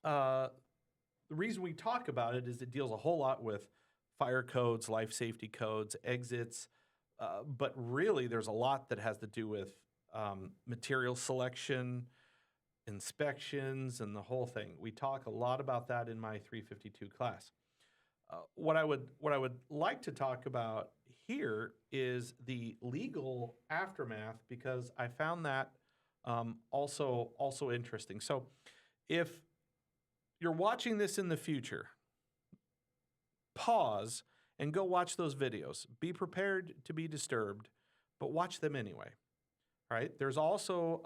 the reason we talk about it is it deals a whole lot with fire codes, life safety codes, exits, but really there's a lot that has to do with material selection, inspections, and the whole thing. We talk a lot about that in my 352 class. What I would like to talk about here is the legal aftermath, because I found that also interesting. So if you're watching this in the future, pause and go watch those videos. Be prepared to be disturbed, but watch them anyway. All right. There's also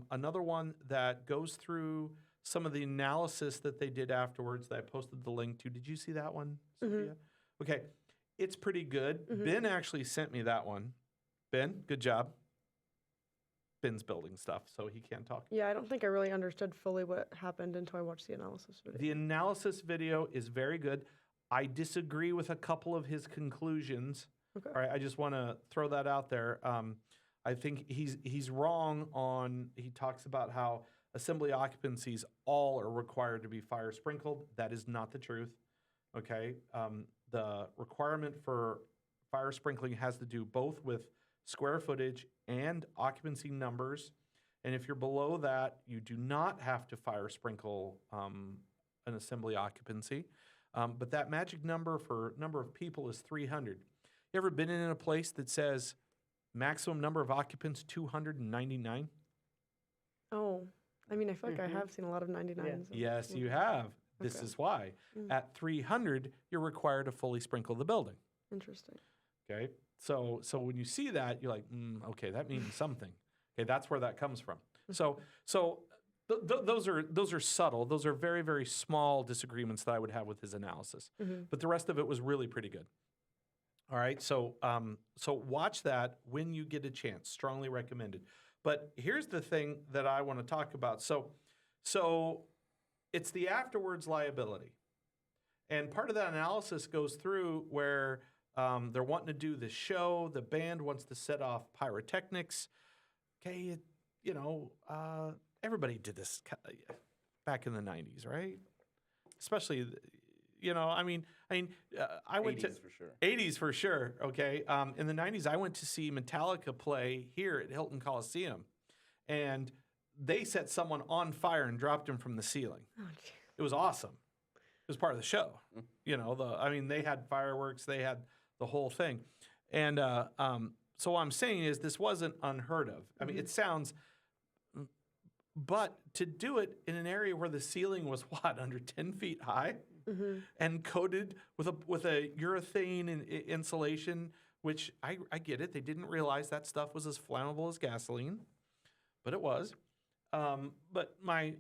another one that goes through some of the analysis that they did afterwards that I posted the link to. Did you see that one, Sophia? Okay. It's pretty good. Ben actually sent me that one. Ben, good job. Ben's building stuff, so he can't talk. Yeah, I don't think I really understood fully what happened until I watched the analysis video. The analysis video is very good. I disagree with a couple of his conclusions. Okay. All right, I just want to throw that out there. I think he's wrong on, he talks about how assembly occupancies all are required to be fire sprinkled. That is not the truth, okay? The requirement for fire sprinkling has to do both with square footage and occupancy numbers. And if you're below that, you do not have to fire sprinkle an assembly occupancy. But that magic number for number of people is 300. You ever been in a place that says maximum number of occupants 299? Oh, I mean, I feel like I have seen a lot of 99s. Yes, you have. This Okay. is why. At 300, you're required to fully sprinkle the building. Interesting. Okay, so when you see that, you're like, okay, that means something. Okay, that's where that comes from. So those are subtle. Those are very, very small disagreements that I would have with his analysis. But the rest of it was really pretty good. All right, so watch that when you get a chance. Strongly recommended. But here's the thing that I want to talk about. So it's the afterwards liability. And part of that analysis goes through where they're wanting to do the show. The band wants to set off pyrotechnics. Okay, everybody did this back in the 90s, right? Especially, I went 80s to for sure. 80s for sure. Okay, in the 90s, I went to see Metallica play here at Hilton Coliseum, and they set someone on fire and dropped him from the ceiling. Oh, gee. It was awesome. It was part of the show. They had fireworks, they had the whole thing, and so what I'm saying is this wasn't unheard of. I mean, it sounds. But to do it in an area where the ceiling was under 10 feet high and coated with a urethane insulation, which I get it. They didn't realize that stuff was as flammable as gasoline, but it was. But my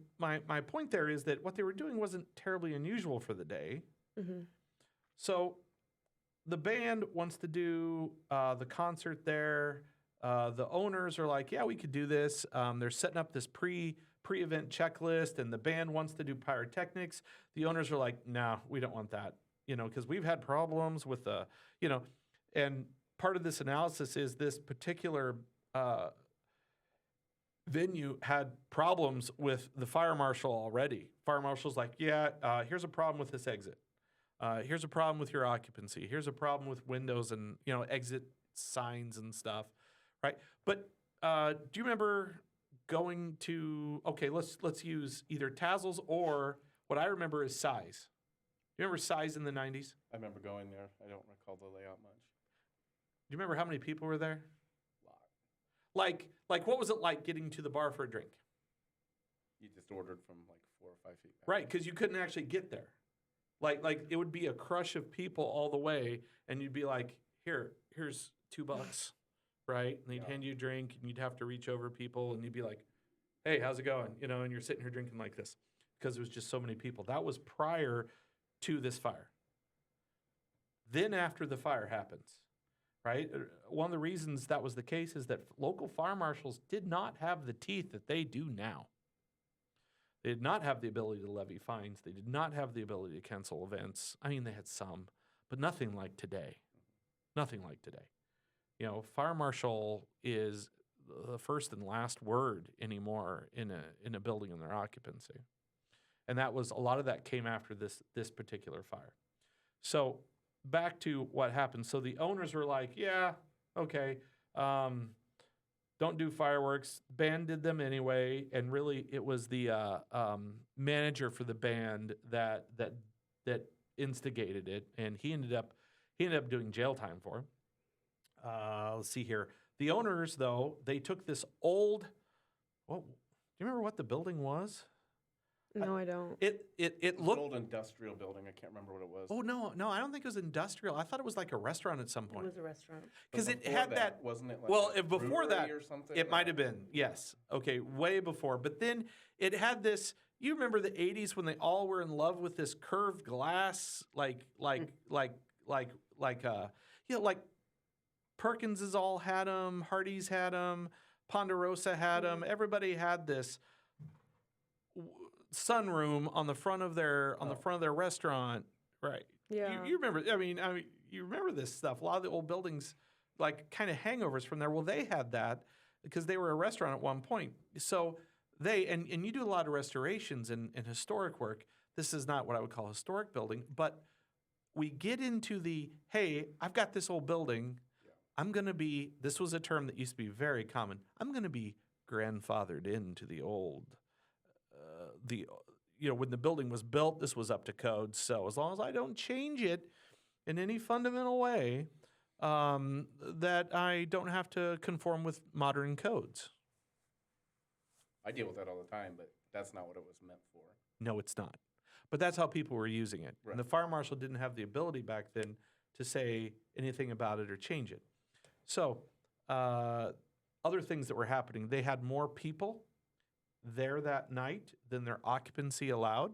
point there is that what they were doing wasn't terribly unusual for the day. So the band wants to do the concert there. The owners are like, yeah, we could do this. They're setting up this pre-event checklist, and the band wants to do pyrotechnics. The owners are like, no, we don't want that, because we've had problems with and part of this analysis is this particular venue had problems with the fire marshal already. Fire marshal's like, yeah, here's a problem with this exit. Here's a problem with your occupancy. Here's a problem with windows and, exit signs and stuff. Right, but do you remember going to? Okay, let's use either Tazzles or what I remember is Size. Do you remember Size in the 90s? I remember going there. I don't recall the layout much. Do you remember how many people were there? A lot. Like what was it like getting to the bar for a drink? You just ordered from like 4 or 5 feet back. Right, because you couldn't actually get there. Like it would be a crush of people all the way, and you'd be like, here's $2. Right? And they'd hand you a drink, and you'd have to reach over people, and you'd be like, hey, how's it going? And you're sitting here drinking like this because there was just so many people. That was prior to this fire. Then after the fire happens, right? One of the reasons that was the case is that local fire marshals did not have the teeth that they do now. They did not have the ability to levy fines. They did not have the ability to cancel events. I mean, they had some, but nothing like today. Nothing like today. Fire marshal is the first and last word anymore in a building in their occupancy, and a lot of that came after this particular fire. So back to what happened. So the owners were like, yeah, okay, don't do fireworks. Band did them anyway, and really it was the manager for the band that instigated it, and he ended up doing jail time for it. Let's see here. The owners, though, they took this old. Do you remember what the building was? No, I don't. It It's an looked. old industrial building. I can't remember what it was. Oh no, I don't think it was industrial. I thought it was like a restaurant at some It point was a restaurant. But because it before had that. wasn't it? Like Well, a if before that, brewery or something, it might have been. Yes. Okay, way before. But then it had this. You remember the '80s when they all were in love with this curved glass, like Perkins's all had them, Hardee's had them, Ponderosa had them. Everybody had this sunroom on the front of their front of their restaurant, right? Yeah. You remember? I mean, you remember this stuff. A lot of the old buildings, like kind of hangovers from there. Well, they had that because they were a restaurant at one point. So and you do a lot of restorations and historic work. This is not what I would call historic building, but we get into hey, I've got this old building. I'm going to be, this was a term that used to be very common. I'm going to be grandfathered into the old, when the building was built, this was up to code. So as long as I don't change it in any fundamental way, that I don't have to conform with modern codes. I deal with that all the time, but that's not what it was meant for. No, it's not. But that's how people were using it. Right. And the fire marshal didn't have the ability back then to say anything about it or change it. So other things that were happening, they had more people there that night than their occupancy allowed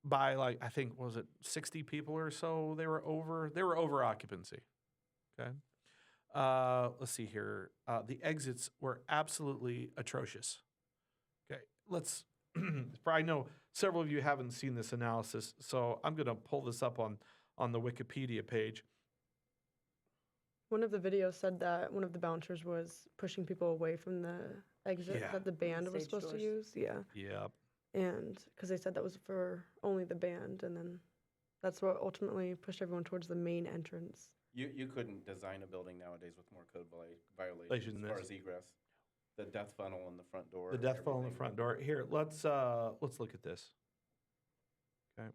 by I think, was it 60 people or so? They were over occupancy. Okay. Let's see here. The exits were absolutely atrocious. Okay. I know several of you haven't seen this analysis, so I'm going to pull this up on the Wikipedia page. One of the videos said that one of the bouncers was pushing people away from the exit Yeah. that the band was stage supposed to doors. use. Yeah. Yeah. And because they said that was for only the band, and then that's what ultimately pushed everyone towards the main entrance. You couldn't design a building nowadays with more code violations Violation as than far this. as egress. The death funnel in the front door. The death funnel in the everything. front door. Here, let's look at this. Okay.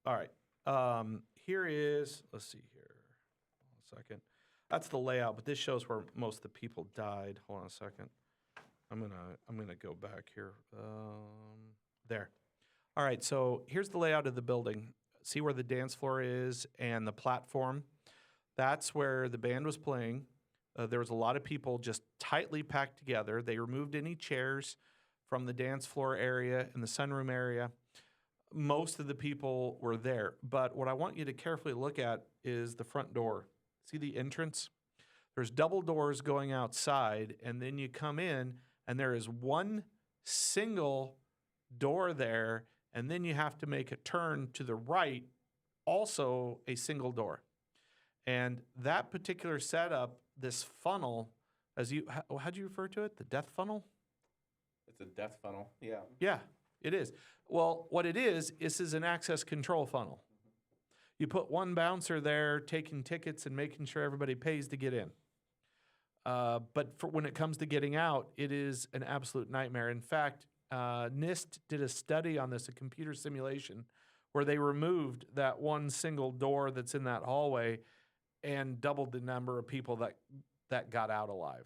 All right. Here is, let's see here. Hold on a second. That's the layout, but this shows where most of the people died. Hold on a second. I'm gonna go back here. There. All right. So here's the layout of the building. See where the dance floor is and the platform. That's where the band was playing. There was a lot of people just tightly packed together. They removed any chairs from the dance floor area and the sunroom area. Most of the people were there. But what I want you to carefully look at is the front door. See the entrance? There's double doors going outside, and then you come in, and there is one single door there, and then you have to make a turn to the right, also a single door. And that particular setup, this funnel, how'd you refer to it? The death funnel? It's a death funnel. Yeah. Yeah, it is. Well, what it is an access control funnel. You put one bouncer there taking tickets and making sure everybody pays to get in. But when it comes to getting out, it is an absolute nightmare. In fact, NIST did a study on this, a computer simulation, where they removed that one single door that's in that hallway and doubled the number of people that got out alive.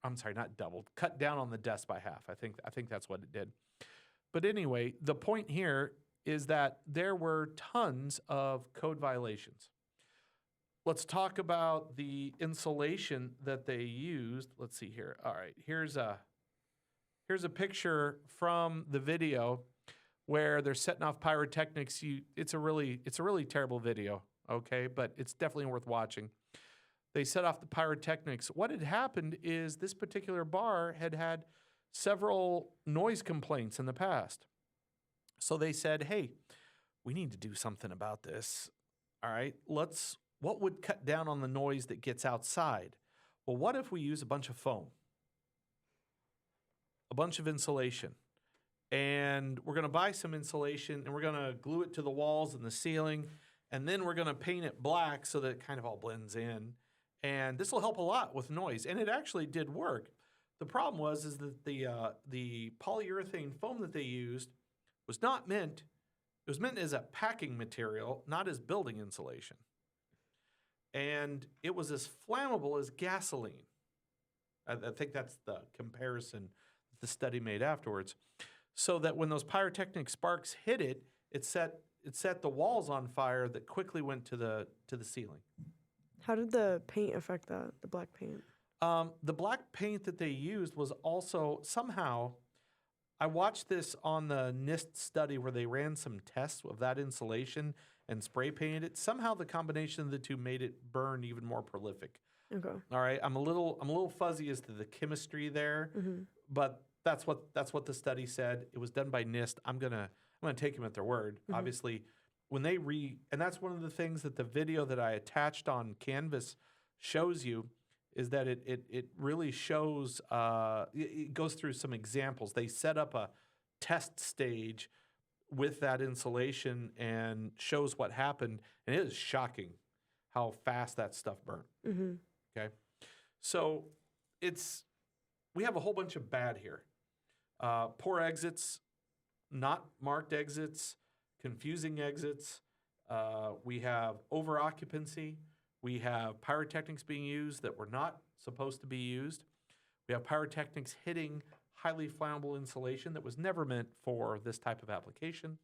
I'm sorry, not doubled, cut down on the deaths by half. I think that's what it did. But anyway, the point here is that there were tons of code violations. Let's talk about the insulation that they used. Let's see here. All right, here's a picture from the video where they're setting off pyrotechnics. It's a really terrible video, okay, but it's definitely worth watching. They set off the pyrotechnics. What had happened is this particular bar had several noise complaints in the past. So they said, hey, we need to do something about this. All right, what would cut down on the noise that gets outside? Well, what if we use a bunch of foam? A bunch of insulation. And we're going to buy some insulation and we're going to glue it to the walls and the ceiling. And then we're going to paint it black so that it kind of all blends in. And this will help a lot with noise. And it actually did work. The problem was that the polyurethane foam that they used was not meant, it was meant as a packing material, not as building insulation. And it was as flammable as gasoline. I think that's the comparison that the study made afterwards. So that when those pyrotechnic sparks hit it, it set the walls on fire that quickly went to the ceiling. How did the paint affect that, the black paint? The black paint that they used was also somehow, I watched this on the NIST study where they ran some tests of that insulation and spray painted it. Somehow the combination of the two made it burn even more prolific. Okay. All right, I'm a little fuzzy as to the chemistry there, but that's what the study said. It was done by NIST. I'm gonna take them at their word. Obviously, when they and that's one of the things that the video that I attached on Canvas shows you is that it really shows, it goes through some examples. They set up a test stage with that insulation and shows what happened, and it is shocking how fast that stuff burnt. Okay, so we have a whole bunch of bad here. Poor exits, not marked exits, confusing exits. We have over occupancy. We have pyrotechnics being used that were not supposed to be used. We have pyrotechnics hitting highly flammable insulation that was never meant for this type of application.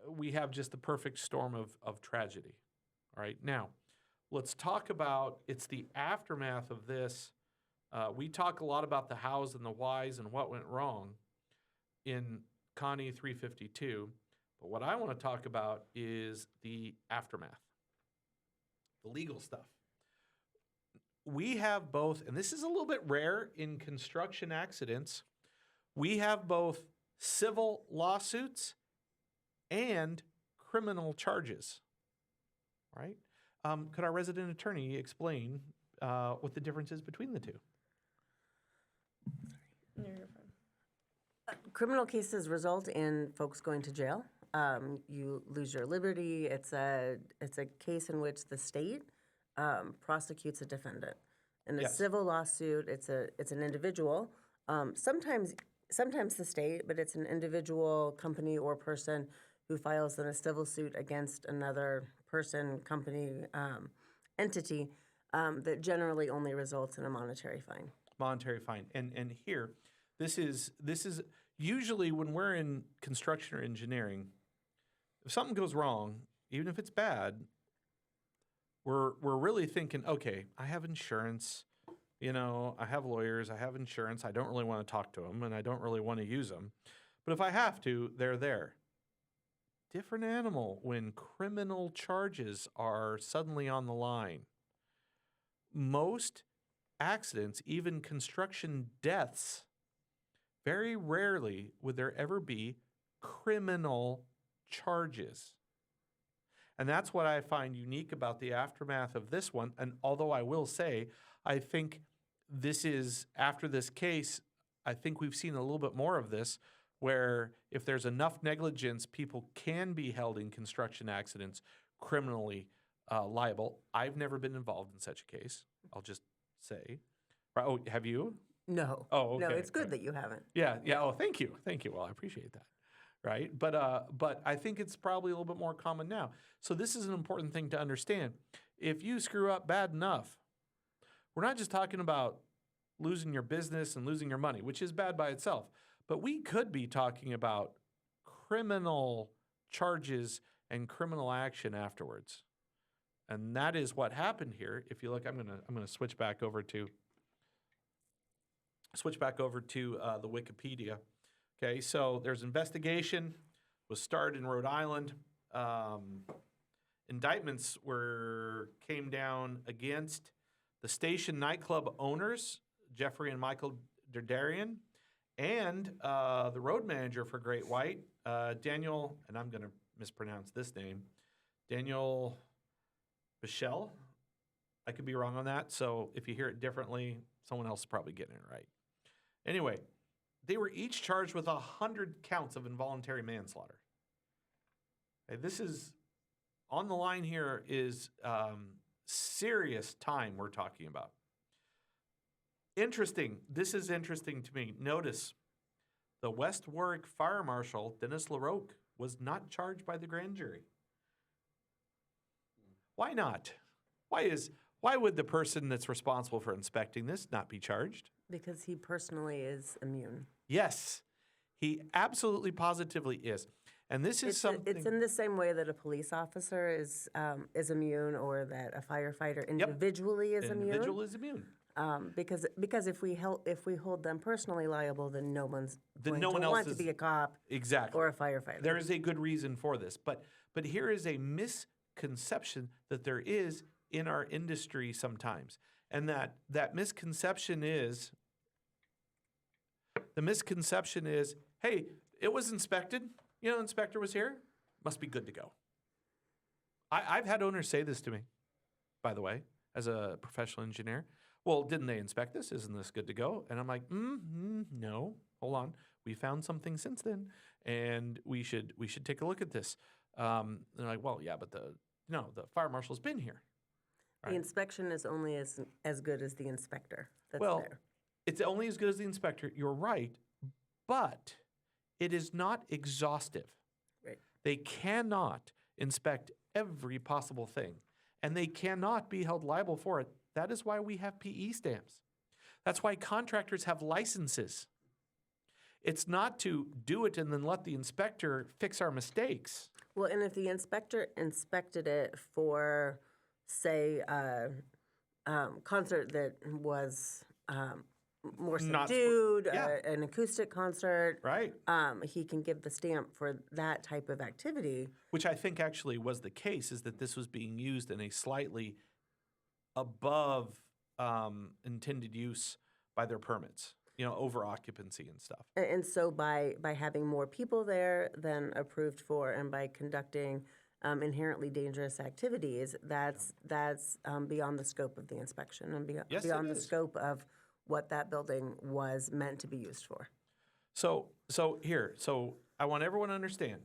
We have just the perfect storm of tragedy. All right, now let's talk about, it's the aftermath of this. We talk a lot about the hows and the whys and what went wrong in Connie 352, but what I want to talk about is the aftermath, the legal stuff. We have both, and this is a little bit rare in construction accidents, we have both civil lawsuits and criminal charges, right? Could our resident attorney explain what the difference is between the two? Criminal cases result in folks going to jail. You lose your liberty. It's a case in which the state prosecutes a defendant. In a Yes. civil lawsuit, it's an individual. Sometimes the state, but it's an individual, company, or person who files in a civil suit against another person, company, entity that generally only results in a monetary fine. Monetary fine. And here, this is usually when we're in construction or engineering, if something goes wrong, even if it's bad, we're really thinking, okay, I have insurance, I have lawyers, I have insurance, I don't really want to talk to them, and I don't really want to use them. But if I have to, they're there. Different animal when criminal charges are suddenly on the line. Most accidents, even construction deaths, very rarely would there ever be criminal charges. And that's what I find unique about the aftermath of this one. And although I will say, I think this is, after this case, I think we've seen a little bit more of this, where if there's enough negligence, people can be held in construction accidents criminally liable. I've never been involved in such a case, I'll just say. Oh, have you? No. Oh, No, okay, it's good right. that you haven't. Yeah. Oh, thank you. Well, I appreciate that. Right. But I think it's probably a little bit more common now. So this is an important thing to understand. If you screw up bad enough, we're not just talking about losing your business and losing your money, which is bad by itself, but we could be talking about criminal charges and criminal action afterwards. And that is what happened here. If you look, I'm gonna switch back over to the Wikipedia. Okay, so there's investigation was started in Rhode Island. Indictments came down against the station nightclub owners, Jeffrey and Michael Derdarian, and the road manager for Great White, Daniel, and I'm going to mispronounce this name, Daniel Bichelle. I could be wrong on that, so if you hear it differently, someone else is probably getting it right. Anyway, they were each charged with 100 counts of involuntary manslaughter. Okay, this is, on the line here is serious time we're talking about. Interesting. This is interesting to me. Notice the West Warwick Fire Marshal, Dennis LaRoque, was not charged by the grand jury. Why not? Why would the person that's responsible for inspecting this not be charged? Because he personally is immune. Yes, he absolutely positively is. And this is something. It's in the same way that a police officer is immune, or that a firefighter individually is immune. Individual is immune. Because if we hold them personally liable, then no one's going no to one else want to is- be a cop Exactly. or a firefighter. There is a good reason for this, but here is a misconception that there is in our industry sometimes, and that misconception is, hey, it was inspected. Inspector was here. Must be good to go. I've had owners say this to me, by the way, as a professional engineer. Well, didn't they inspect this? Isn't this good to go? And I'm like, no, hold on. We found something since then, and we should take a look at this. And they're like, well, yeah, but the fire marshal's been here. The Right. inspection is only as good as the inspector that's Well, there. it's only as good as the inspector. You're right, but it is not exhaustive. Right. They cannot inspect every possible thing, and they cannot be held liable for it. That is why we have PE stamps. That's why contractors have licenses. It's not to do it and then let the inspector fix our mistakes. Well, and if the inspector inspected it for, say, concert that was more Not- subdued, yeah. an acoustic concert, Right. he can give the stamp for that type of activity. Which I think actually was the case, is that this was being used in a slightly above intended use by their permits, over occupancy and stuff. And so by having more people there than approved for, and by conducting inherently dangerous activities, that's beyond the scope of the inspection and Yes, it beyond the is. scope of what that building was meant to be used for. So I want everyone to understand,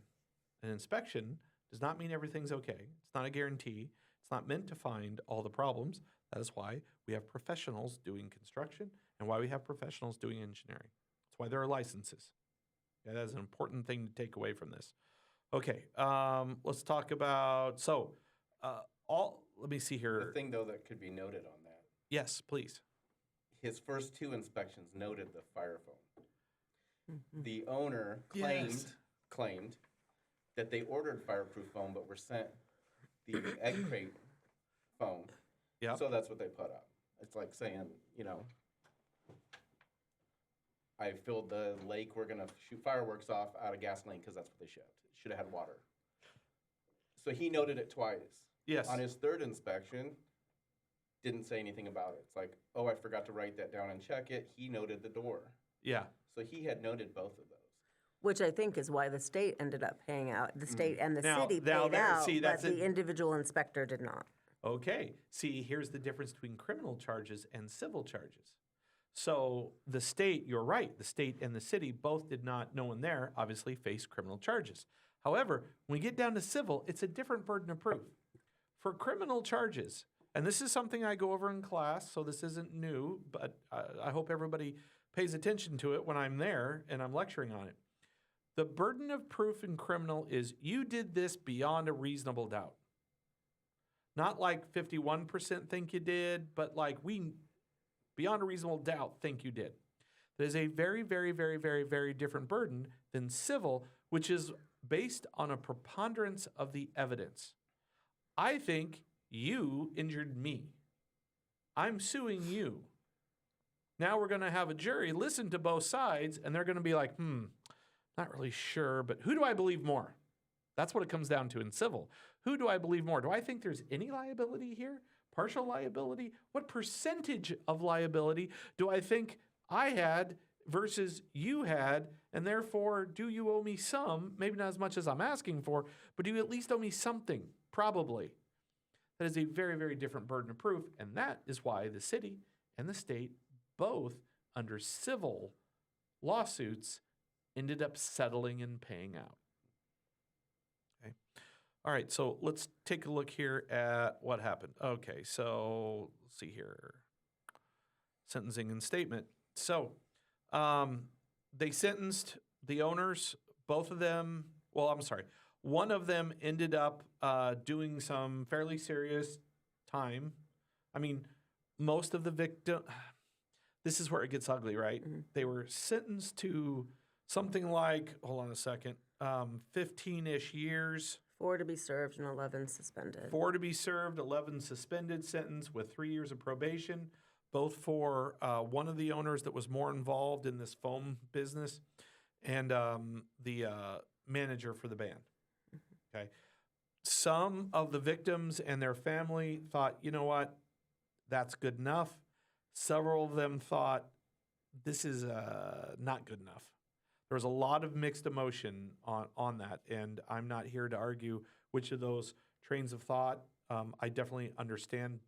an inspection does not mean everything's okay. It's not a guarantee. It's not meant to find all the problems. That is why we have professionals doing construction and why we have professionals doing engineering. That's why there are licenses. Yeah, that is an important thing to take away from this. Okay, let's talk about, let me see The here. thing, though, that could be noted on that, Yes, please. his first 2 inspections noted the fire foam. The owner Yes. claimed that they ordered fireproof foam, but were sent the egg crate foam. Yeah. So that's what they put up. It's like saying, you know, I filled the lake, we're gonna shoot fireworks off out of gasoline because that's what they shipped. It should have had water. So he noted it twice. Yes. On his 3rd inspection, didn't say anything about it. It's like, oh, I forgot to write that down and check it. He noted the door. Yeah. So he had noted both of those. Which I think is why the state ended up paying out. The state and the Now- city now paid there- out, see, but that's the a- individual inspector did not. Okay. See, here's the difference between criminal charges and civil charges. So the state, you're right, the state and the city both did not, no one there obviously faced criminal charges. However, when we get down to civil, it's a different burden of proof. For criminal charges, and this is something I go over in class, so this isn't new, but I hope everybody pays attention to it when I'm there and I'm lecturing on it. The burden of proof in criminal is you did this beyond a reasonable doubt. Not like 51% think you did, but like we, beyond a reasonable doubt, think you did. That is a very, very, very, very, very different burden than civil, which is based on a preponderance of the evidence. I think you injured me. I'm suing you. Now we're going to have a jury listen to both sides, and they're going to be like, not really sure, but who do I believe more? That's what it comes down to in civil. Who do I believe more? Do I think there's any liability here? Partial liability? What percentage of liability do I think I had versus you had? And therefore, do you owe me some? Maybe not as much as I'm asking for, but do you at least owe me something? Probably. That is a very, very different burden of proof. And that is why the city and the state, both under civil lawsuits, ended up settling and paying out. Okay. All right, so let's take a look here at what happened. Okay, so let's see here. Sentencing and statement. So they sentenced the owners, both of them, well, I'm sorry, one of them ended up doing some fairly serious time. I mean, most of the victim, this is where it gets ugly, right? Mm-hmm. They were sentenced to something like, hold on a second, 15-ish years. 4 to be served and 11 suspended. 4 to be served, 11 suspended sentence with 3 years of probation, both for one of the owners that was more involved in this foam business and the manager for the band. Okay. Some of the victims and their family thought, you know what, that's good enough. Several of them thought, this is not good enough. There was a lot of mixed emotion on that, and I'm not here to argue which of those trains of thought. I definitely understand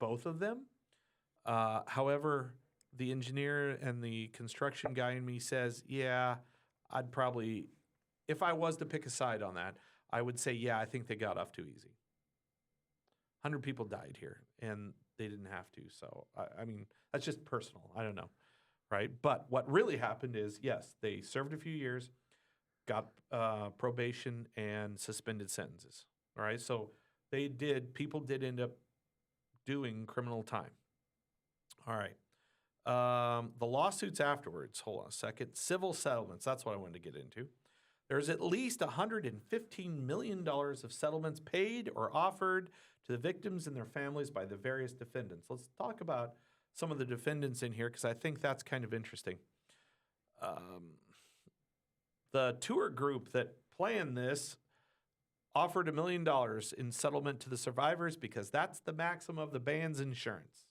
both of them. However, the engineer and the construction guy in me says, yeah, I'd probably, if I was to pick a side on that, I would say, yeah, I think they got off too easy. 100 people died here, and they didn't have to. So, I mean, that's just personal. I don't know. Right? But what really happened is, yes, they served a few years, got probation and suspended sentences. All right? So people did end up doing criminal time. All right. The lawsuits afterwards, hold on a second. Civil settlements, that's what I wanted to get into. There's at least $115 million of settlements paid or offered to the victims and their families by the various defendants. Let's talk about some of the defendants in here because I think that's kind of interesting. The tour group that planned this offered $1 million in settlement to the survivors because that's the maximum of the band's insurance.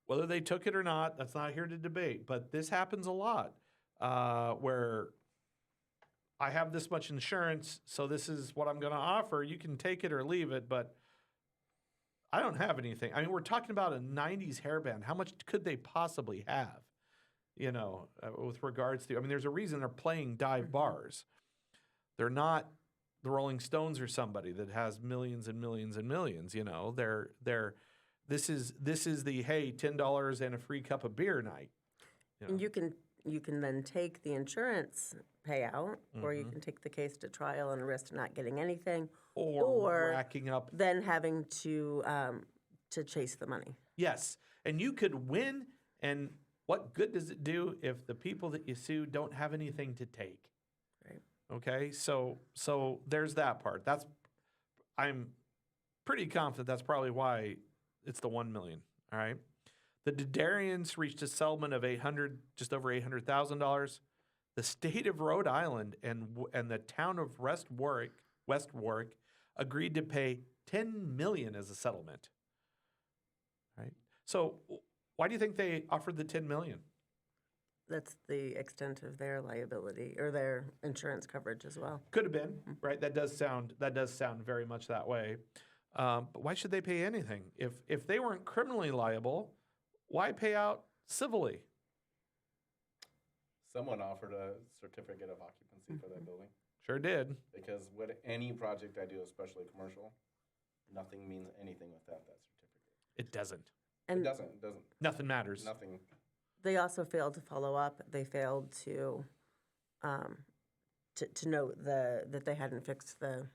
Whether they took it or not, that's not here to debate, but this happens a lot where I have this much insurance, so this is what I'm going to offer. You can take it or leave it, but I don't have anything. I mean, we're talking about a 90s hairband. How much could they possibly have, with regards to, I mean, there's a reason they're playing dive bars. They're not the Rolling Stones or somebody that has millions and millions and millions, this is the, hey, $10 and a free cup of beer night. And you can then take the insurance payout, or you can take the case to trial and risk not getting anything, Or racking up. then having to chase the money. Yes. And you could win. And what good does it do if the people that you sue don't have anything to take? Right. Okay. So there's that part. I'm pretty confident that's probably why it's the 1 million. All right. The Didarians reached a settlement of just over $800,000. The state of Rhode Island and the town of West Warwick agreed to pay $10 million as a settlement. Right. So why do you think they offered the $10 million? That's the extent of their liability or their insurance coverage as well. Could have been, right? That does sound very much that way. But why should they pay anything? If they weren't criminally liable, why pay out civilly? Someone offered a certificate of occupancy for that building. Sure did. Because with any project I do, especially commercial, nothing means anything without that certificate. It doesn't. And It doesn't. Nothing matters. Nothing. they also failed to follow up. They failed to note that they hadn't fixed the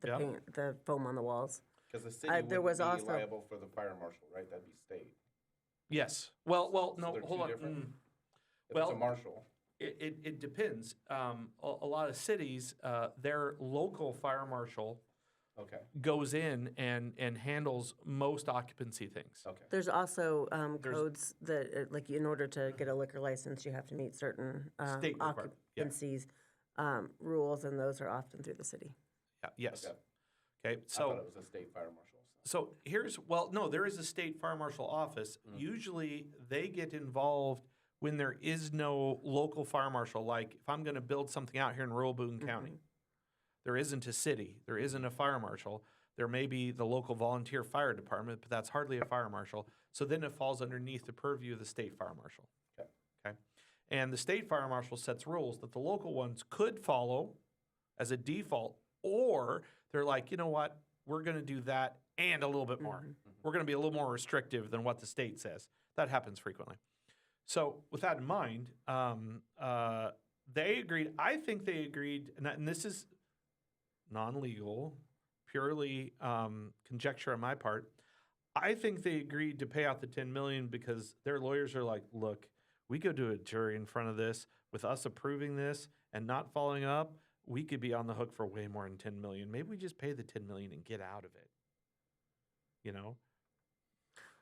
Yeah. paint, the foam on the walls. Because the city there wouldn't was be also- liable for the fire marshal, right? That'd be state. Yes. Well, no, they're hold two on. different. If it's Well, a marshal, It depends. A lot of cities, their local fire marshal okay, goes in and handles most occupancy things. okay. There's also There's- codes that, like, in order to get a liquor license, you have to meet certain State requirement, yeah. occupancies rules, and those are often through the city. Yeah, yes. Okay. Okay. I thought So it was a state fire marshal. so no, there is a state fire marshal office. Usually they get involved when there is no local fire marshal. Like if I'm going to build something out here in rural Boone County, there isn't a city, there isn't a fire marshal. There may be the local volunteer fire department, but that's hardly a fire marshal. So then it falls underneath the purview of the state fire marshal. Okay. Okay. And the state fire marshal sets rules that the local ones could follow as a default, or they're like, you know what, we're going to do that and a little bit more. We're going to be a little more restrictive than what the state says. That happens frequently. So with that in mind, they agreed. I think they agreed, and this is non-legal, purely conjecture on my part. I think they agreed to pay out the $10 million because their lawyers are like, look, we go to a jury in front of this with us approving this and not following up. We could be on the hook for way more than $10 million. Maybe we just pay the $10 million and get out of it. You know?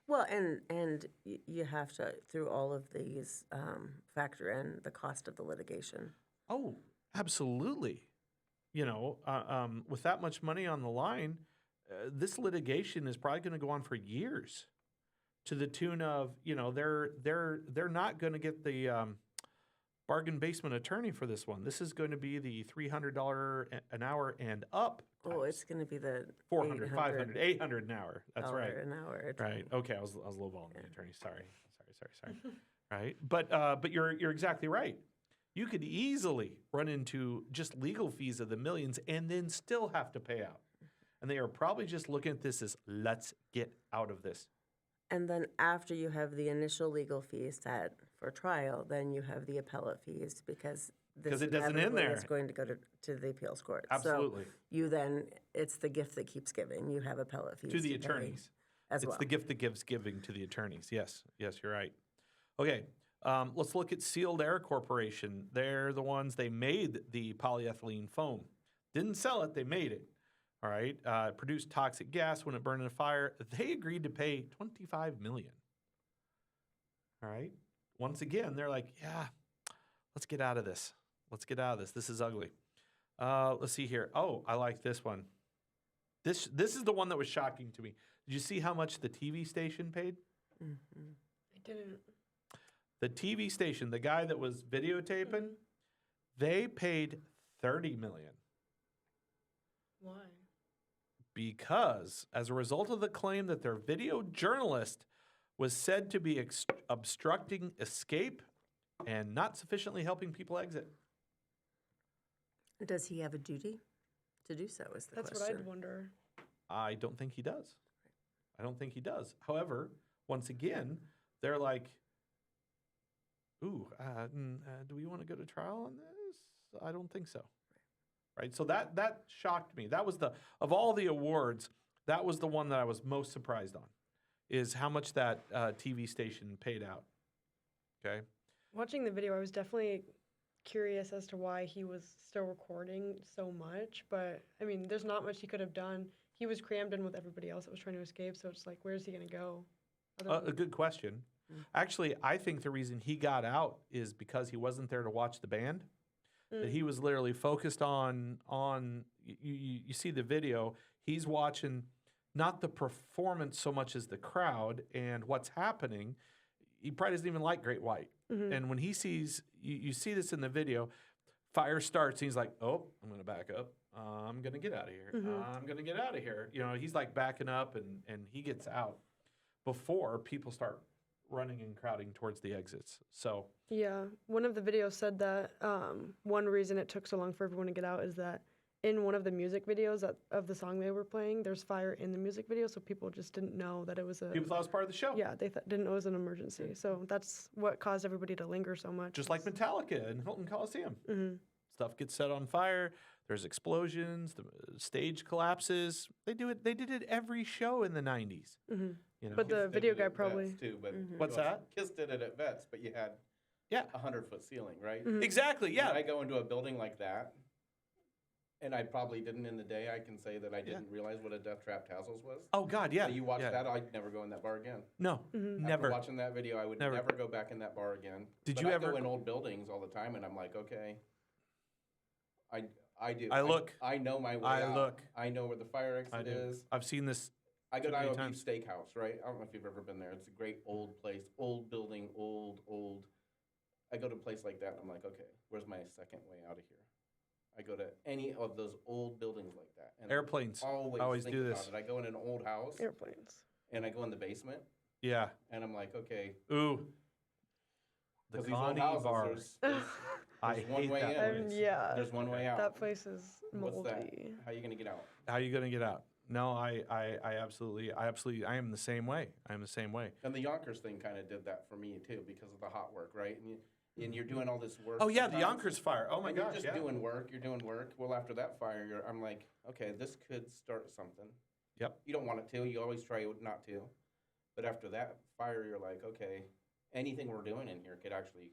Well, and you have to, through all of these, factor in the cost of the litigation. Oh, absolutely. You know, with that much money on the line, this litigation is probably going to go on for years, to the tune of, you know, they're not going to get the bargain basement attorney for this one. This is going to be the $300 an hour and up. Oh, it's going to be the 400, 500, 800 an hour. That's right. an hour. Right. Okay. I was lowballing the attorney. Sorry. Right. But you're exactly right. You could easily run into just legal fees of the millions and then still have to pay out. And they are probably just looking at this as, let's get out of this. And then after you have the initial legal fees set for trial, then you have the appellate fees because this it doesn't end inevitably there. is going to go to the appeals court. Absolutely. So you then, it's the gift that keeps giving. You have appellate fees To the pay attorneys. as It's well. the gift that gives giving to the attorneys. Yes, you're right. Okay, let's look at Sealed Air Corporation. They're the ones, they made the polyethylene foam. Didn't sell it, they made it. All right, produced toxic gas when it burned in a fire. They agreed to pay $25 million. All right, once again, they're like, yeah, let's get out of this. This is ugly. Let's see here. Oh, I like this one. This is the one that was shocking to me. Did you see how much the TV station paid? I didn't. The TV station, the guy that was videotaping, they paid 30 million. Why? Because as a result of the claim that their video journalist was said to be obstructing escape and not sufficiently helping people exit. Does he have a duty to do so? Is the That's question. what I'd wonder. I don't think he does. I don't think he does. However, once again, they're like, ooh, do we want to go to trial on this? I don't think so. Right? So that shocked me. That was of all the awards, that was the one that I was most surprised on, is how much that TV station paid out. Okay? Watching the video, I was definitely curious as to why he was still recording so much. But, I mean, there's not much he could have done. He was crammed in with everybody else that was trying to escape, so it's like, where's he going to go? A good question. Actually, I think the reason he got out is because he wasn't there to watch the band. That he was literally focused on you see the video, he's watching not the performance so much as the crowd and what's happening. He probably doesn't even like Great White. And when he sees, you see this in the video, fire starts, and he's like, oh, I'm going to back up. I'm going to get out of here. I'm going to get out of here. You know, he's like backing up, and he gets out before people start running and crowding towards the exits. So Yeah, one of the videos said that one reason it took so long for everyone to get out is that in one of the music videos of the song they were playing, there's fire in the music video, so people just didn't know that it was a... people thought it was part of the show. Yeah, they didn't know it was an emergency. So that's what caused everybody to linger so much. Just like Metallica in Hilton Coliseum. Stuff gets set on fire. There's explosions. The stage collapses. They did it every show in the 90s. You know? But the Kiss video did it guy at probably... Vets too, but What's that? Kiss did it at Vets, but you had Yeah. 100-foot ceiling, right? Exactly. Yeah. When I go into a building like that, and I probably didn't in the day, I can say that I didn't realize what a Death Trap Tassels was. Oh God, yeah. So you watch yeah. that, I'd never go in that bar again. No, After never. watching that video, I would Never. never go back in that bar again. Did But you I ever- go in old buildings all the time, and I'm like, okay, I do. I look. I know my way I out. look. I know where the fire I exit do. is. I've seen this. I go too to many Iowa times. Beach Steakhouse, right? I don't know if you've ever been there. It's a great old place, old building, old. I go to a place like that, and I'm like, okay, where's my second way out of here? I go to any of those old buildings like that. And Airplanes. I Always think do about this. it. I go in an old house, Airplanes. and I go in the basement, Yeah. and I'm like, okay, Ooh. The 'cause these old Connie houses, bar. there's I one hate way that in. place. Yeah. There's one way out. That place is What's moldy. that? How are you going to get out? How are you going to get out? No, I absolutely, I am the same way. I am the same way. And the Yonkers thing kind of did that for me, too, because of the hot work, right? And you're doing all this work. Oh yeah, the sometimes, Yonkers fire. Oh my and gosh, You're just yeah. doing work. You're doing work. Well, after that fire, I'm like, okay, this could start something. Yep. You don't want it to. You always try not to. But after that fire, you're like, okay, anything we're doing in here could actually.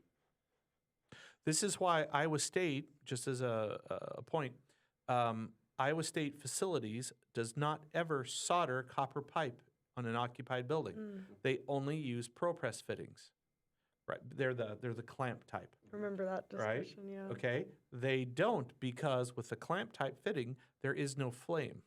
This is why Iowa State, just as a point, Iowa State facilities does not ever solder copper pipe on an occupied building. They only use ProPress fittings. Right, they're the clamp type. Remember that Right? discussion, yeah. Okay, they don't because with the clamp type fitting there is no flame.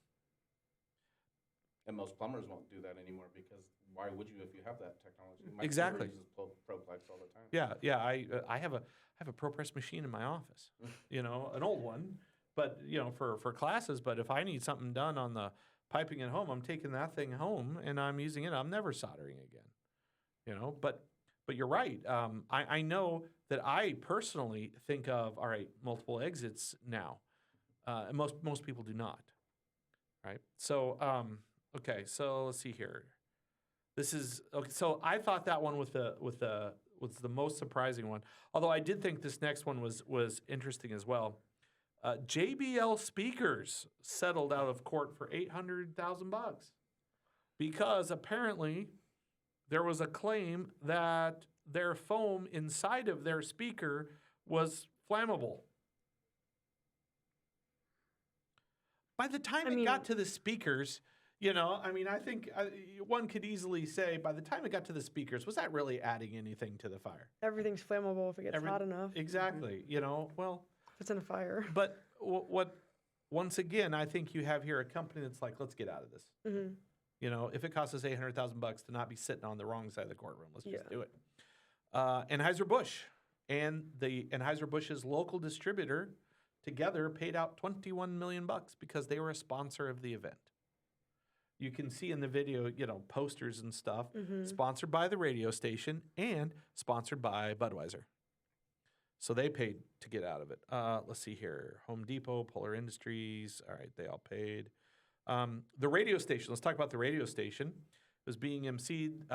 And most plumbers won't do that anymore because why would you if you have that technology? My Exactly. plumber uses ProPlex all the time. Yeah. I have a ProPress machine in my office. You know, an old one, but you know for classes. But if I need something done on the piping at home, I'm taking that thing home and I'm using it. I'm never soldering again. You know, but you're right. I know that I personally think of, all right, multiple exits now. And most people do not. Right? So, okay, so let's see here. This is, okay, so I thought that one was the most surprising one. Although I did think this next one was interesting as well. JBL speakers settled out of court for $800,000 because apparently there was a claim that their foam inside of their speaker was flammable. By the time it got to the speakers, you know, I mean, I think one could easily say by the time it got to the speakers, was that really adding anything to the fire? Everything's flammable if it gets hot enough. Exactly. You know, well. If it's in a fire. But once again, I think you have here a company that's like, let's get out of this. Mm-hmm. You know, if it costs us $800,000 to not be sitting on the wrong side of the courtroom, let's just do it. Anheuser-Busch and the Anheuser-Busch's local distributor together paid out 21 million bucks because they were a sponsor of the event. You can see in the video, posters and stuff, sponsored by the radio station and sponsored by Budweiser. So they paid to get out of it. Let's see here. Home Depot, Polar Industries. All right, they all paid. The radio station. Let's talk about the radio station. It was being emceed.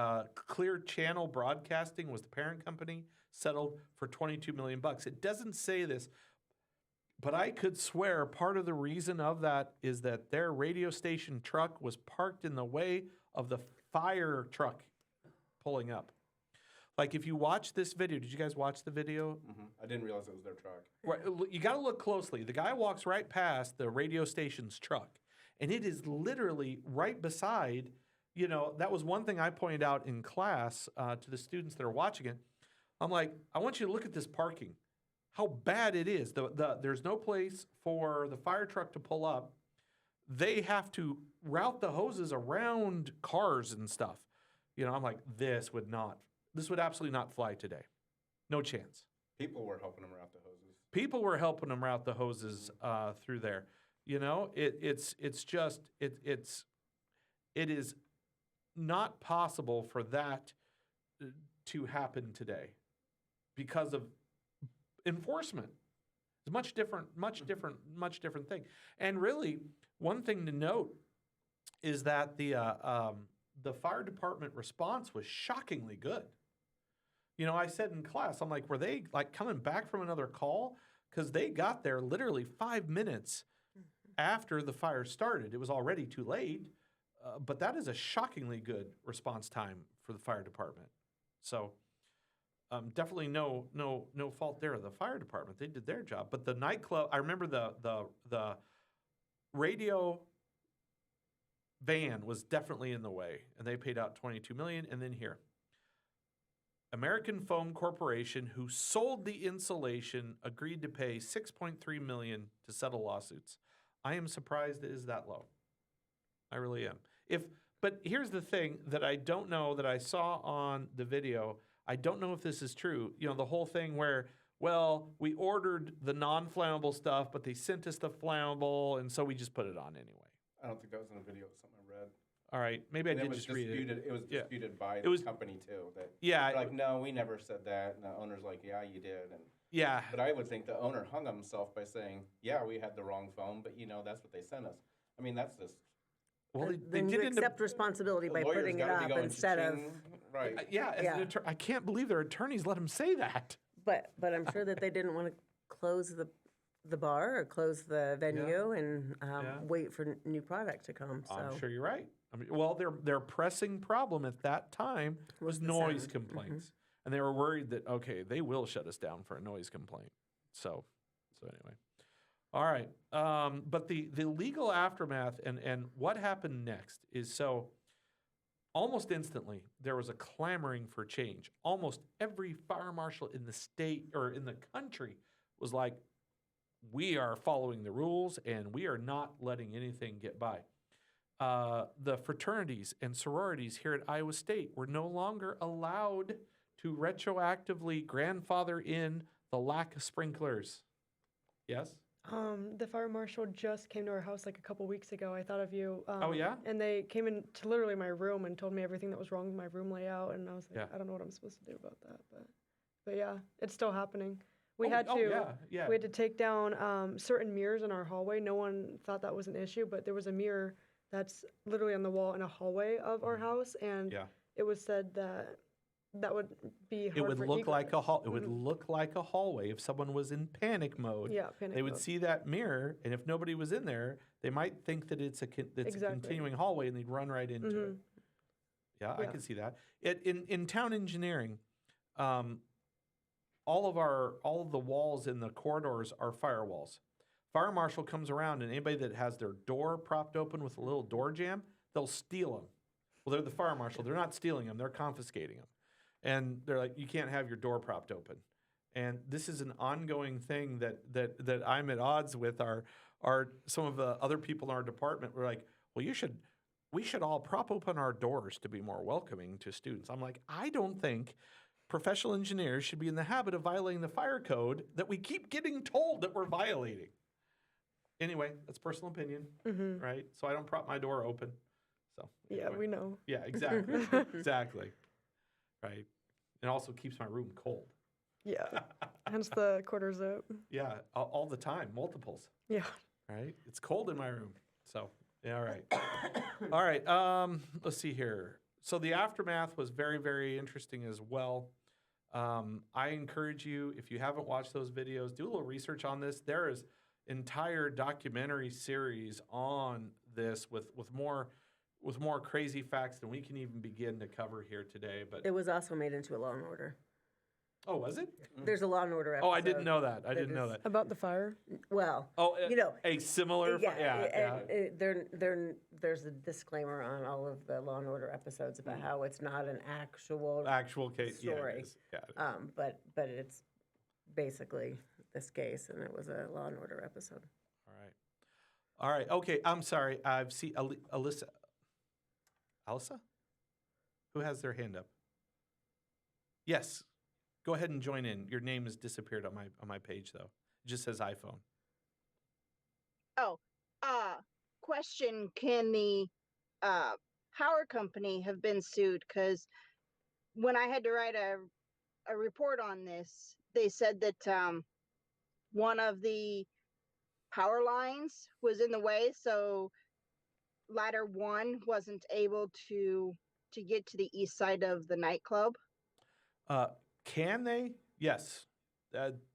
Clear Channel Broadcasting was the parent company. Settled for 22 million bucks. It doesn't say this, but I could swear part of the reason of that is that their radio station truck was parked in the way of the fire truck pulling up. Like if you watch this video, did you guys watch the video? I didn't realize it was their truck. Right, you got to look closely. The guy walks right past the radio station's truck, and it is literally right beside. That was one thing I pointed out in class to the students that are watching it. I'm like, I want you to look at this parking, how bad it is. There's no place for the fire truck to pull up. They have to route the hoses around cars and stuff. I'm like, this would absolutely not fly today. No chance. People were helping them route the hoses. People were helping them route the hoses through there. It is not possible for that to happen today because of enforcement. It's much different thing. And really, one thing to note is that the fire department response was shockingly good. I said in class, I'm like, were they like coming back from another call? Because they got there literally 5 minutes after the fire started. It was already too late, but that is a shockingly good response time for the fire department. So definitely no fault there of the fire department. They did their job. But the nightclub, I remember the radio van was definitely in the way, and they paid out $22 million. And then here, American Foam Corporation, who sold the insulation, agreed to pay $6.3 million to settle lawsuits. I am surprised it is that low. I really am. But here's the thing that I don't know, that I saw on the video. I don't know if this is true. The whole thing where, well, we ordered the non-flammable stuff, but they sent us the flammable, and so we just put it on anyway. I don't think that was in a video. It was something I read. All right, maybe I And did just read it. It was disputed by It was- the company too. That Yeah, they're like, no, we never said that. And the owner's like, yeah, you did. And yeah. but I would think the owner hung himself by saying, yeah, we had the wrong foam, but that's what they sent us. I mean, that's just Well, they Then you did end up. accept responsibility by lawyers putting it gotta be up going instead of, cha-ching. Right. Yeah, as Yeah. an I can't believe their attorneys let him say that. but I'm sure that they didn't want to close the bar or close the venue and Yeah. wait for new product to come. So I'm sure you're right. I mean, well, their pressing problem at that time was the noise sound. complaints, and they were worried that they will shut us down for a noise complaint. So anyway, all right. But the legal aftermath and what happened next is so. Almost instantly, there was a clamoring for change. Almost every fire marshal in the state or in the country was like, we are following the rules and we are not letting anything get by. The fraternities and sororities here at Iowa State were no longer allowed to retroactively grandfather in the lack of sprinklers. Yes? The fire marshal just came to our house like a couple weeks ago. I thought of you. Oh, yeah? And they came into literally my room and told me everything that was wrong with my room layout. And I was like, Yeah. I don't know what I'm supposed to do about that. But yeah, it's still happening. We Oh, had oh, to. yeah. We had to take down certain mirrors in our hallway. No one thought that was an issue, but there was a mirror that's literally on the wall in a hallway of our house, and Yeah. it was said that would be hard It would for look like a egress. It would look like a hallway if someone was in panic mode. Yeah, panic They would mode. see that mirror, and if nobody was in there, they might think that it's a Exactly. continuing hallway, and they'd run right into it. Yeah, I Yeah. can see that. In town engineering, all of the walls in the corridors are firewalls. Fire marshal comes around, and anybody that has their door propped open with a little door jamb, they'll steal them. Well, they're the fire marshal. They're not stealing them. They're confiscating them. And they're like, you can't have your door propped open. And this is an ongoing thing that I'm at odds with. Some of the other people in our department were like, well, we should all prop open our doors to be more welcoming to students. I'm like, I don't think professional engineers should be in the habit of violating the fire code that we keep getting told that we're violating. Anyway, that's personal opinion, Mm-hmm. right? So I don't prop my door open. So Yeah, anyway. we know. Yeah, exactly. Exactly. Right. It also keeps my room cold. Yeah. Hence the quarter zip. Yeah, all the time, multiples. Yeah. Right? It's cold in my room. So, yeah, all right. All right. Let's see here. So the aftermath was very, very interesting as well. I encourage you, if you haven't watched those videos, do a little research on this. There is entire documentary series on this with more crazy facts than we can even begin to cover here today. But It was also made into a Law and Order. oh, was it? There's a Law and Order episode. Oh, I didn't know that. I that didn't know is- that. About the fire. Well, Oh, you know, a similar. there's a disclaimer on all of the Law and Order episodes about how it's not an actual Actual case. Yeah, story. it is. Yeah, it is. but it's basically this case, and it was a Law and Order episode. All right. All right. Okay. I'm sorry. I've seen Alyssa. Alyssa? Who has their hand up? Yes. Go ahead and join in. Your name has disappeared on my page though. It just says iPhone. Oh, question: can the power company have been sued? Because when I had to write a report on this, they said that one of the power lines was in the way, so ladder 1 wasn't able to get to the east side of the nightclub. Can they? Yes.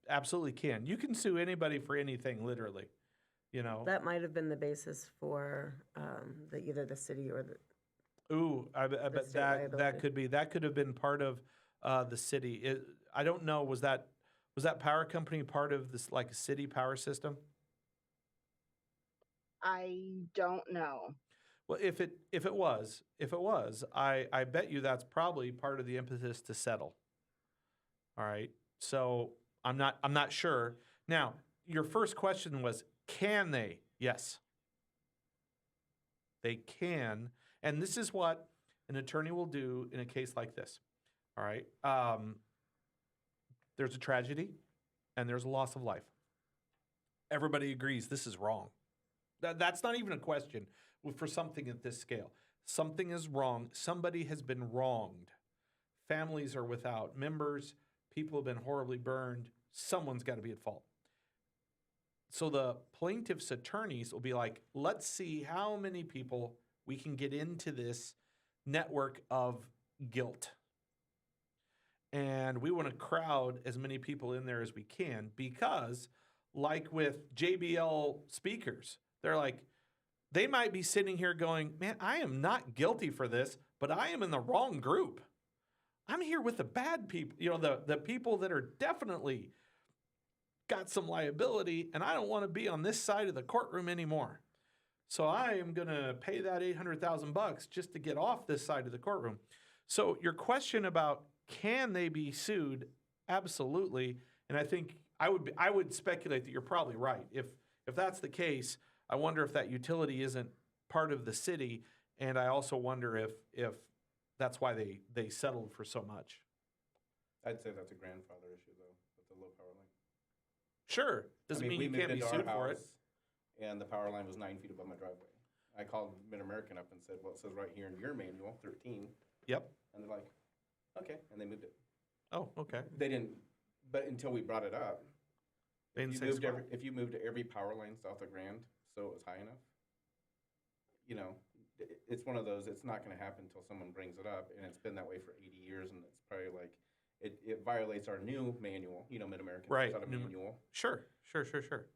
Absolutely can. You can sue anybody for anything, literally. You know. That might have been the basis for either the city or the. Ooh, I bet state that liability. that could have been part of the city. I don't know. Was that power company part of this, like a city power system? I don't know. Well, if it was, I bet you that's probably part of the impetus to settle. All right. So I'm not sure. Now, your first question was, can they? Yes. They can. And this is what an attorney will do in a case like this. All right. There's a tragedy and there's a loss of life. Everybody agrees this is wrong. That's not even a question for something at this scale. Something is wrong. Somebody has been wronged. Families are without members. People have been horribly burned. Someone's got to be at fault. So the plaintiff's attorneys will be like, let's see how many people we can get into this network of guilt. And we want to crowd as many people in there as we can because, like with JBL speakers, they're like, they might be sitting here going, man, I am not guilty for this, but I am in the wrong group. I'm here with the bad people, the people that are definitely got some liability, and I don't want to be on this side of the courtroom anymore. So I am going to pay that $800,000 just to get off this side of the courtroom. So your question about can they be sued? Absolutely. And I think I would speculate that you're probably right. If that's the case, I wonder if that utility isn't part of the city, and I also wonder if that's why they settled for so much. I'd say that's a grandfather issue, though, with the low power line. Sure. Doesn't mean you can't be sued for it. And the power line was 9 feet above my driveway. I called Mid-American up and said, well, it says right here in your manual, 13. Yep. And they're like, okay, and they moved it. Oh, okay. They didn't, but until we brought it up, They if didn't you, say moved squirrel. if you moved every power line south of Grand so it was high enough, it's one of those, it's not going to happen until someone brings it up, and it's been that way for 80 years, and it's probably like, it violates our new manual, Mid-American Right. puts out a manual, Sure.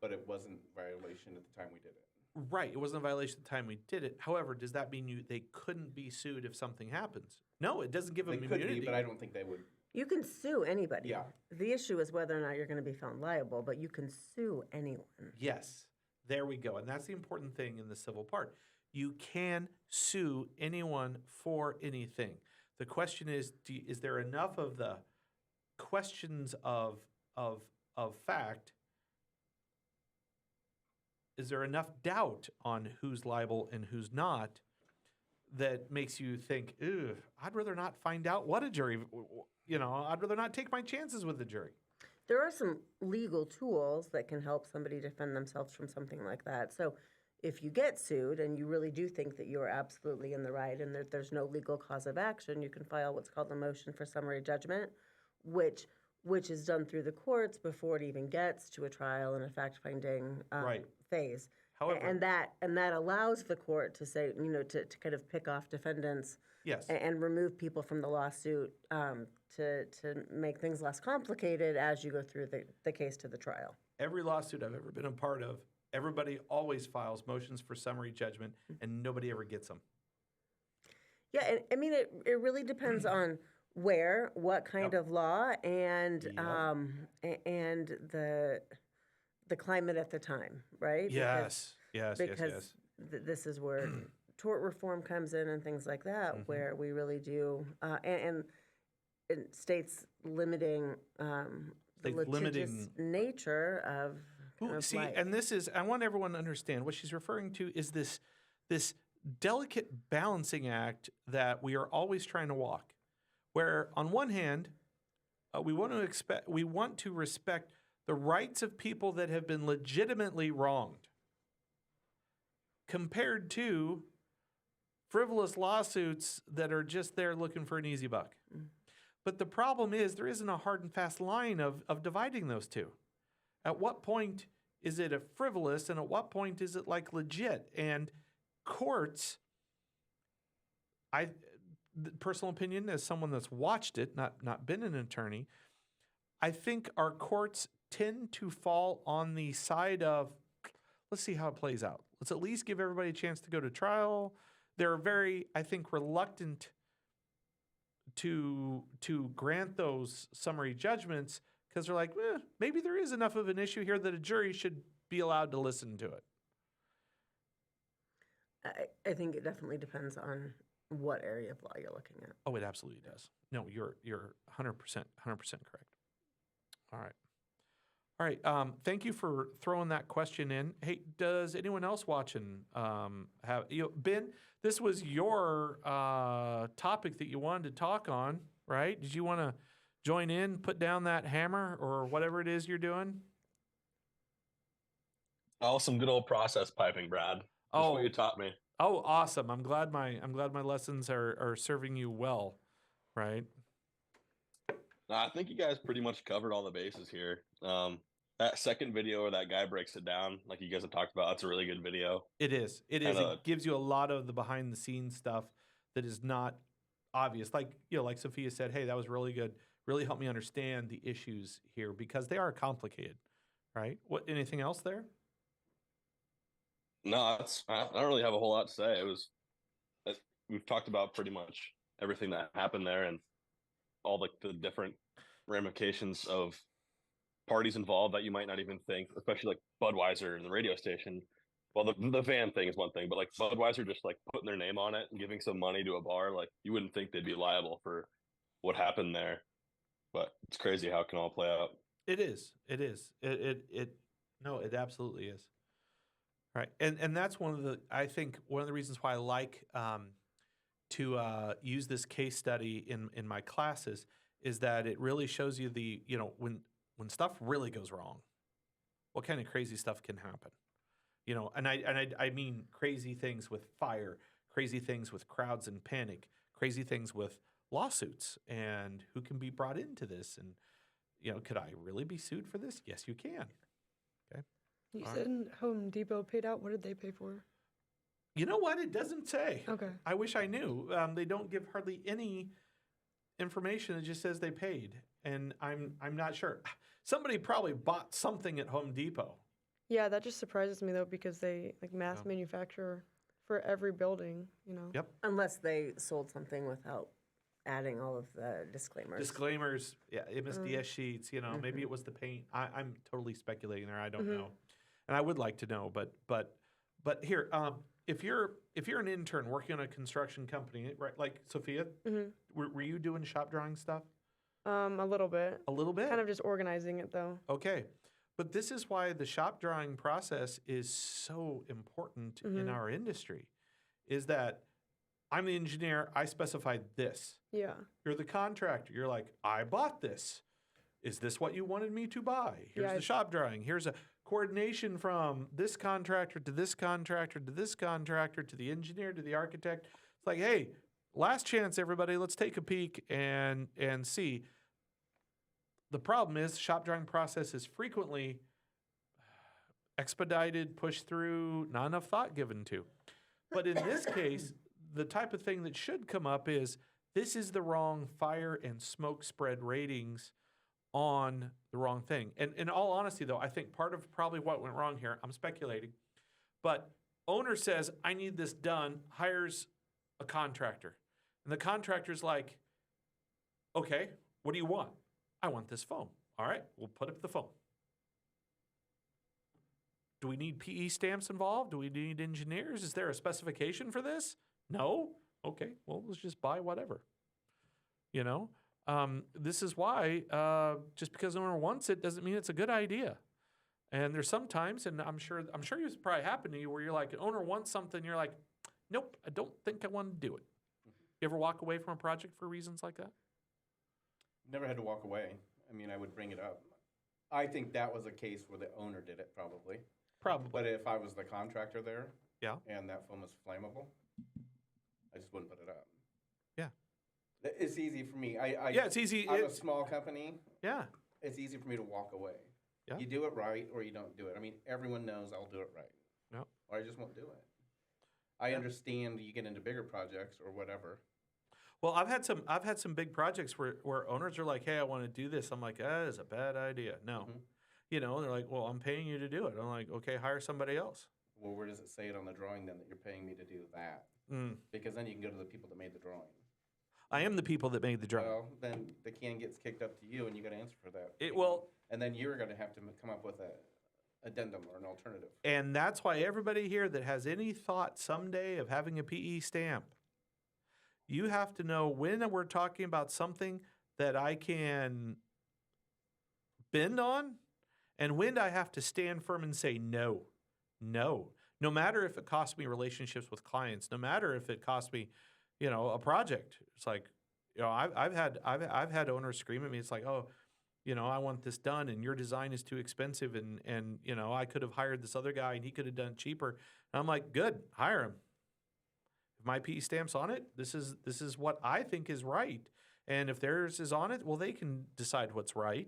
but it wasn't violation at the time we did it. Right. It wasn't a violation at the time we did it. However, does that mean they couldn't be sued if something happens? No, it doesn't give They them could immunity. be, but I don't think they would. You can sue anybody. Yeah. The issue is whether or not you're going to be found liable, but you can sue anyone. Yes. There we go. And that's the important thing in the civil part. You can sue anyone for anything. The question is there enough of the questions of fact? Is there enough doubt on who's liable and who's not that makes you think, I'd rather not find out what a jury, I'd rather not take my chances with the jury. there are some legal tools that can help somebody defend themselves from something like that. So if you get sued and you really do think that you're absolutely in the right and that there's no legal cause of action, you can file what's called a motion for summary judgment, which is done through the courts before it even gets to a trial and a fact-finding Right. phase. However, And that allows the court to say, to kind of pick off defendants yes. and remove people from the lawsuit to make things less complicated as you go through the case to the trial. Every lawsuit I've ever been a part of, everybody always files motions for summary judgment, and nobody ever gets them. Yeah, and I mean, it really depends on where, what kind of law, and and the climate at the time, right? Yes, yes, Because this is where tort reform comes in and things like that, where we really do, and states limiting the States litigious limiting- nature of kind of See, life. and this is, I want everyone to understand what she's referring to is this delicate balancing act that we are always trying to walk, where on one hand, we want to respect the rights of people that have been legitimately wronged, compared to frivolous lawsuits that are just there looking for an easy buck. But the problem is there isn't a hard and fast line of dividing those two. At what point is it a frivolous and at what point is it like legit? And courts, personal opinion as someone that's watched it, not been an attorney, I think our courts tend to fall on the side of, let's see how it plays out. Let's at least give everybody a chance to go to trial. They're very, I think, reluctant to grant those summary judgments because they're like, maybe there is enough of an issue here that a jury should be allowed to listen to it. I think it definitely depends on what area of law you're looking at. Oh, it absolutely does. No, you're 100% correct. All right. Thank you for throwing that question in. Hey, does anyone else watching have Ben? This was your topic that you wanted to talk on, right? Did you want to join in, put down that hammer, or whatever it is you're doing? Oh, some good old process piping, Brad. Just what you taught me. Oh, awesome! I'm glad my lessons are serving you well, right? No, I think you guys pretty much covered all the bases here. That second video where that guy breaks it down, like you guys have talked about, that's a really good video. It is. It gives you a lot of the behind the scenes stuff that is not obvious. Like, like Sophia said, hey, that was really good. Really helped me understand the issues here because they are complicated, right? Anything else there? No, I don't really have a whole lot to say. We've talked about pretty much everything that happened there and all the different ramifications of parties involved that you might not even think, especially like Budweiser and the radio station. Well, the van thing is one thing, but like Budweiser just like putting their name on it and giving some money to a bar, like you wouldn't think they'd be liable for what happened there. But it's crazy how it can all play out. It is. It absolutely is. Right. And that's I think one of the reasons why I like to use this case study in my classes is that it really shows you when stuff really goes wrong, what kind of crazy stuff can happen. And I mean crazy things with fire, crazy things with crowds and panic, crazy things with lawsuits and who can be brought into this. And, could I really be sued for this? Yes, you can. Okay. You said Home Depot paid out. What did they pay for? You know what? It doesn't say. Okay. I wish I knew. They don't give hardly any information. It just says they paid. And I'm not sure. Somebody probably bought something at Home Depot. Yeah, that just surprises me though because they mass manufacture for every building, Yep. Unless they sold something without adding all of the disclaimers. Yeah, MSDS sheets, maybe it was the paint. I'm totally speculating there. I don't know. And I would like to know, but here, if you're an intern working on a construction company, right, like Sophia, were you doing shop drawing stuff? A little bit. A little bit? Kind of just organizing it though. Okay. But this is why the shop drawing process is so important in our industry, is that I'm the engineer, I specified this. Yeah. You're the contractor, you're like, I bought this. is this what you wanted me to buy? Here's Yeah, the shop drawing. Here's a coordination from this contractor to this contractor to this contractor to the engineer to the architect. It's like, hey, last chance, everybody. Let's take a peek and see. The problem is, the shop drawing process is frequently expedited, pushed through, not enough thought given to. But in this case, the type of thing that should come up is this is the wrong fire and smoke spread ratings on the wrong thing. And in all honesty, though, I think part of probably what went wrong here, I'm speculating, but owner says, I need this done, hires a contractor. And the contractor's like, okay, what do you want? I want this foam. All right, we'll put up the foam. Do we need PE stamps involved? Do we need engineers? Is there a specification for this? No? Okay, well, let's just buy whatever. You know? This is why just because the owner wants it doesn't mean it's a good idea. And there's sometimes, and I'm sure it's probably happened to you, where you're like, an owner wants something, you're like, nope, I don't think I want to do it. You ever walk away from a project for reasons like that? Never had to walk away. I mean, I would bring it up. I think that was a case where the owner did it, probably. Probably. But if I was the contractor there, Yeah. and that foam was flammable, I just wouldn't put it up. Yeah. It's easy for me. Yeah, it's easy. I'm a small company. Yeah. It's easy for me to walk away. Yeah. You do it right or you don't do it. I mean, everyone knows I'll do it right. Yep. Or I just won't do it. I understand you get into bigger projects or whatever. Well, I've had some big projects where owners are like, hey, I want to do this. I'm like, that is a bad idea. No. Mhm. You know, they're like, well, I'm paying you to do it. I'm like, okay, hire somebody else. Well, where does it say it on the drawing then that you're paying me to do that? Mm. Because then you can go to the people that made the drawing. I am the people that made the drawing. Well, then the can gets kicked up to you and you got to answer for that. It will. And then you're going to have to come up with a addendum or an alternative. And that's why everybody here that has any thought someday of having a PE stamp, you have to know when we're talking about something that I can bend on and when I have to stand firm and say no. No matter if it costs me relationships with clients, no matter if it costs me, you know, a project. It's like, you know, I've had owners scream at me. It's like, oh, you know, I want this done and your design is too expensive and you know, I could have hired this other guy and he could have done it cheaper. And I'm like, good, hire him. If my PE stamp's on it, this is what I think is right. And if theirs is on it, well, they can decide what's right.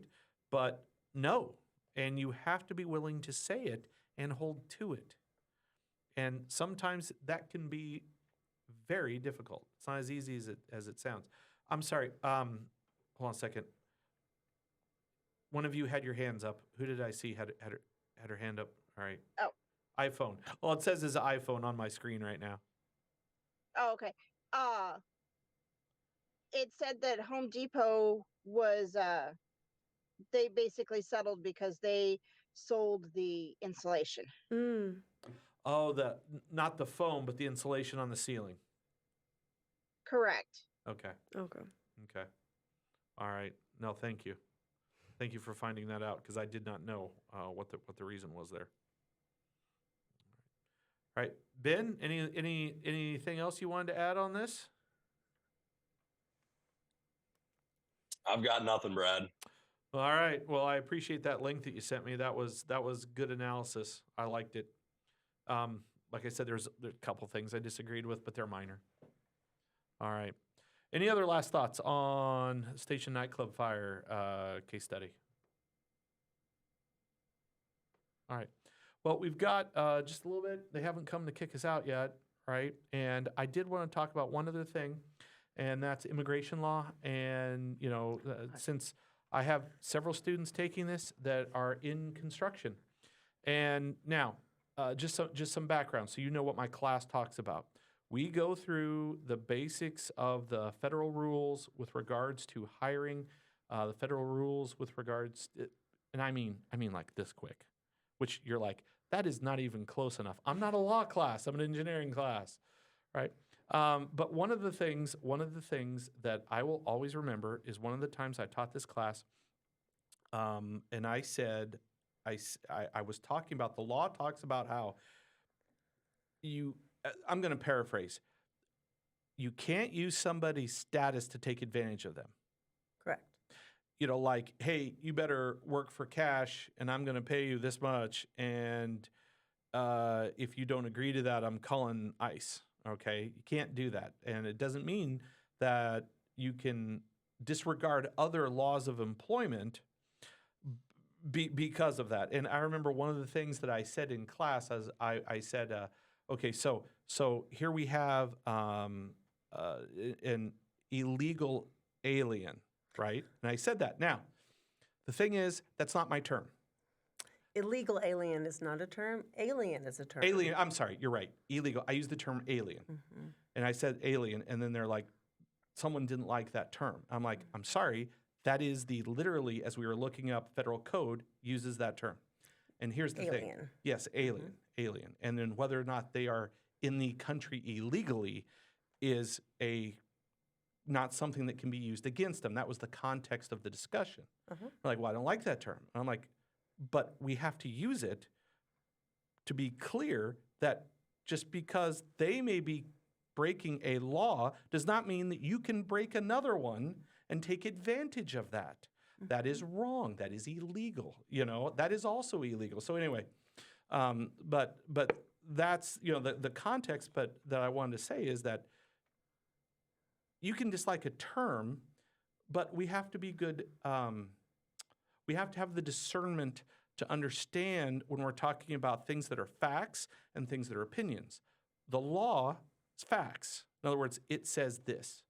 But no. And you have to be willing to say it and hold to it. And sometimes that can be very difficult. It's not as easy as it sounds. I'm sorry. Hold on a second. One of you had your hands up. Who did I see had her hand up? All right. Oh. iPhone. Well, it says it's an iPhone on my screen right now. Oh, okay. It said that Home Depot was they basically settled because they sold the insulation. Mm. Oh, not the foam, but the insulation on the ceiling. Correct. Okay. Okay. Okay. All right. No, thank you. Thank you for finding that out because I did not know what the reason was there. All right, Ben. Anything else you wanted to add on this? I've got nothing, Brad. All right. Well, I appreciate that link that you sent me. That was good analysis. I liked it. Like I said, there's a couple things I disagreed with, but they're minor. All right. Any other last thoughts on Station Nightclub Fire case study? All right. Well, we've got just a little bit. They haven't come to kick us out yet, right? And I did want to talk about one other thing, and that's immigration law. And, you know, since I have several students taking this that are in construction. And now, just some background so you know what my class talks about. We go through the basics of the federal rules with regards to hiring, the federal rules with regards, and I mean like this quick, which you're like, that is not even close enough. I'm not a law class, I'm an engineering class, right? But one of the things that I will always remember is one of the times I taught this class, and I said, I was talking about the law talks about how I'm going to paraphrase. You can't use somebody's status to take advantage of them. Correct. like, hey, you better work for cash and I'm going to pay you this much. And if you don't agree to that, I'm calling ICE. Okay. You can't do that. And it doesn't mean that you can disregard other laws of employment because of that. And I remember one of the things that I said in class, as I said, okay, so here we have an illegal alien, right? And I said that. Now, the thing is, that's not my term. Illegal alien is not a term. Alien is a term. Alien, I'm sorry, you're right. Illegal. I used the term alien. And I said alien, and then they're like, someone didn't like that term. I'm like, I'm sorry. That is literally, as we were looking up, federal code uses that term. And here's the thing. Alien. Yes, alien. And then whether or not they are in the country illegally is not something that can be used against them. That was the context of the discussion. They're like, well, I don't like that term. And I'm like, but we have to use it to be clear that just because they may be breaking a law does not mean that you can break another one and take advantage of that. That is wrong. That is illegal. That is also illegal. So anyway, but that's, the context, but that I wanted to say is that you can dislike a term, but we have to be good. We have to have the discernment to understand when we're talking about things that are facts and things that are opinions. The law is facts. In other words, it says this,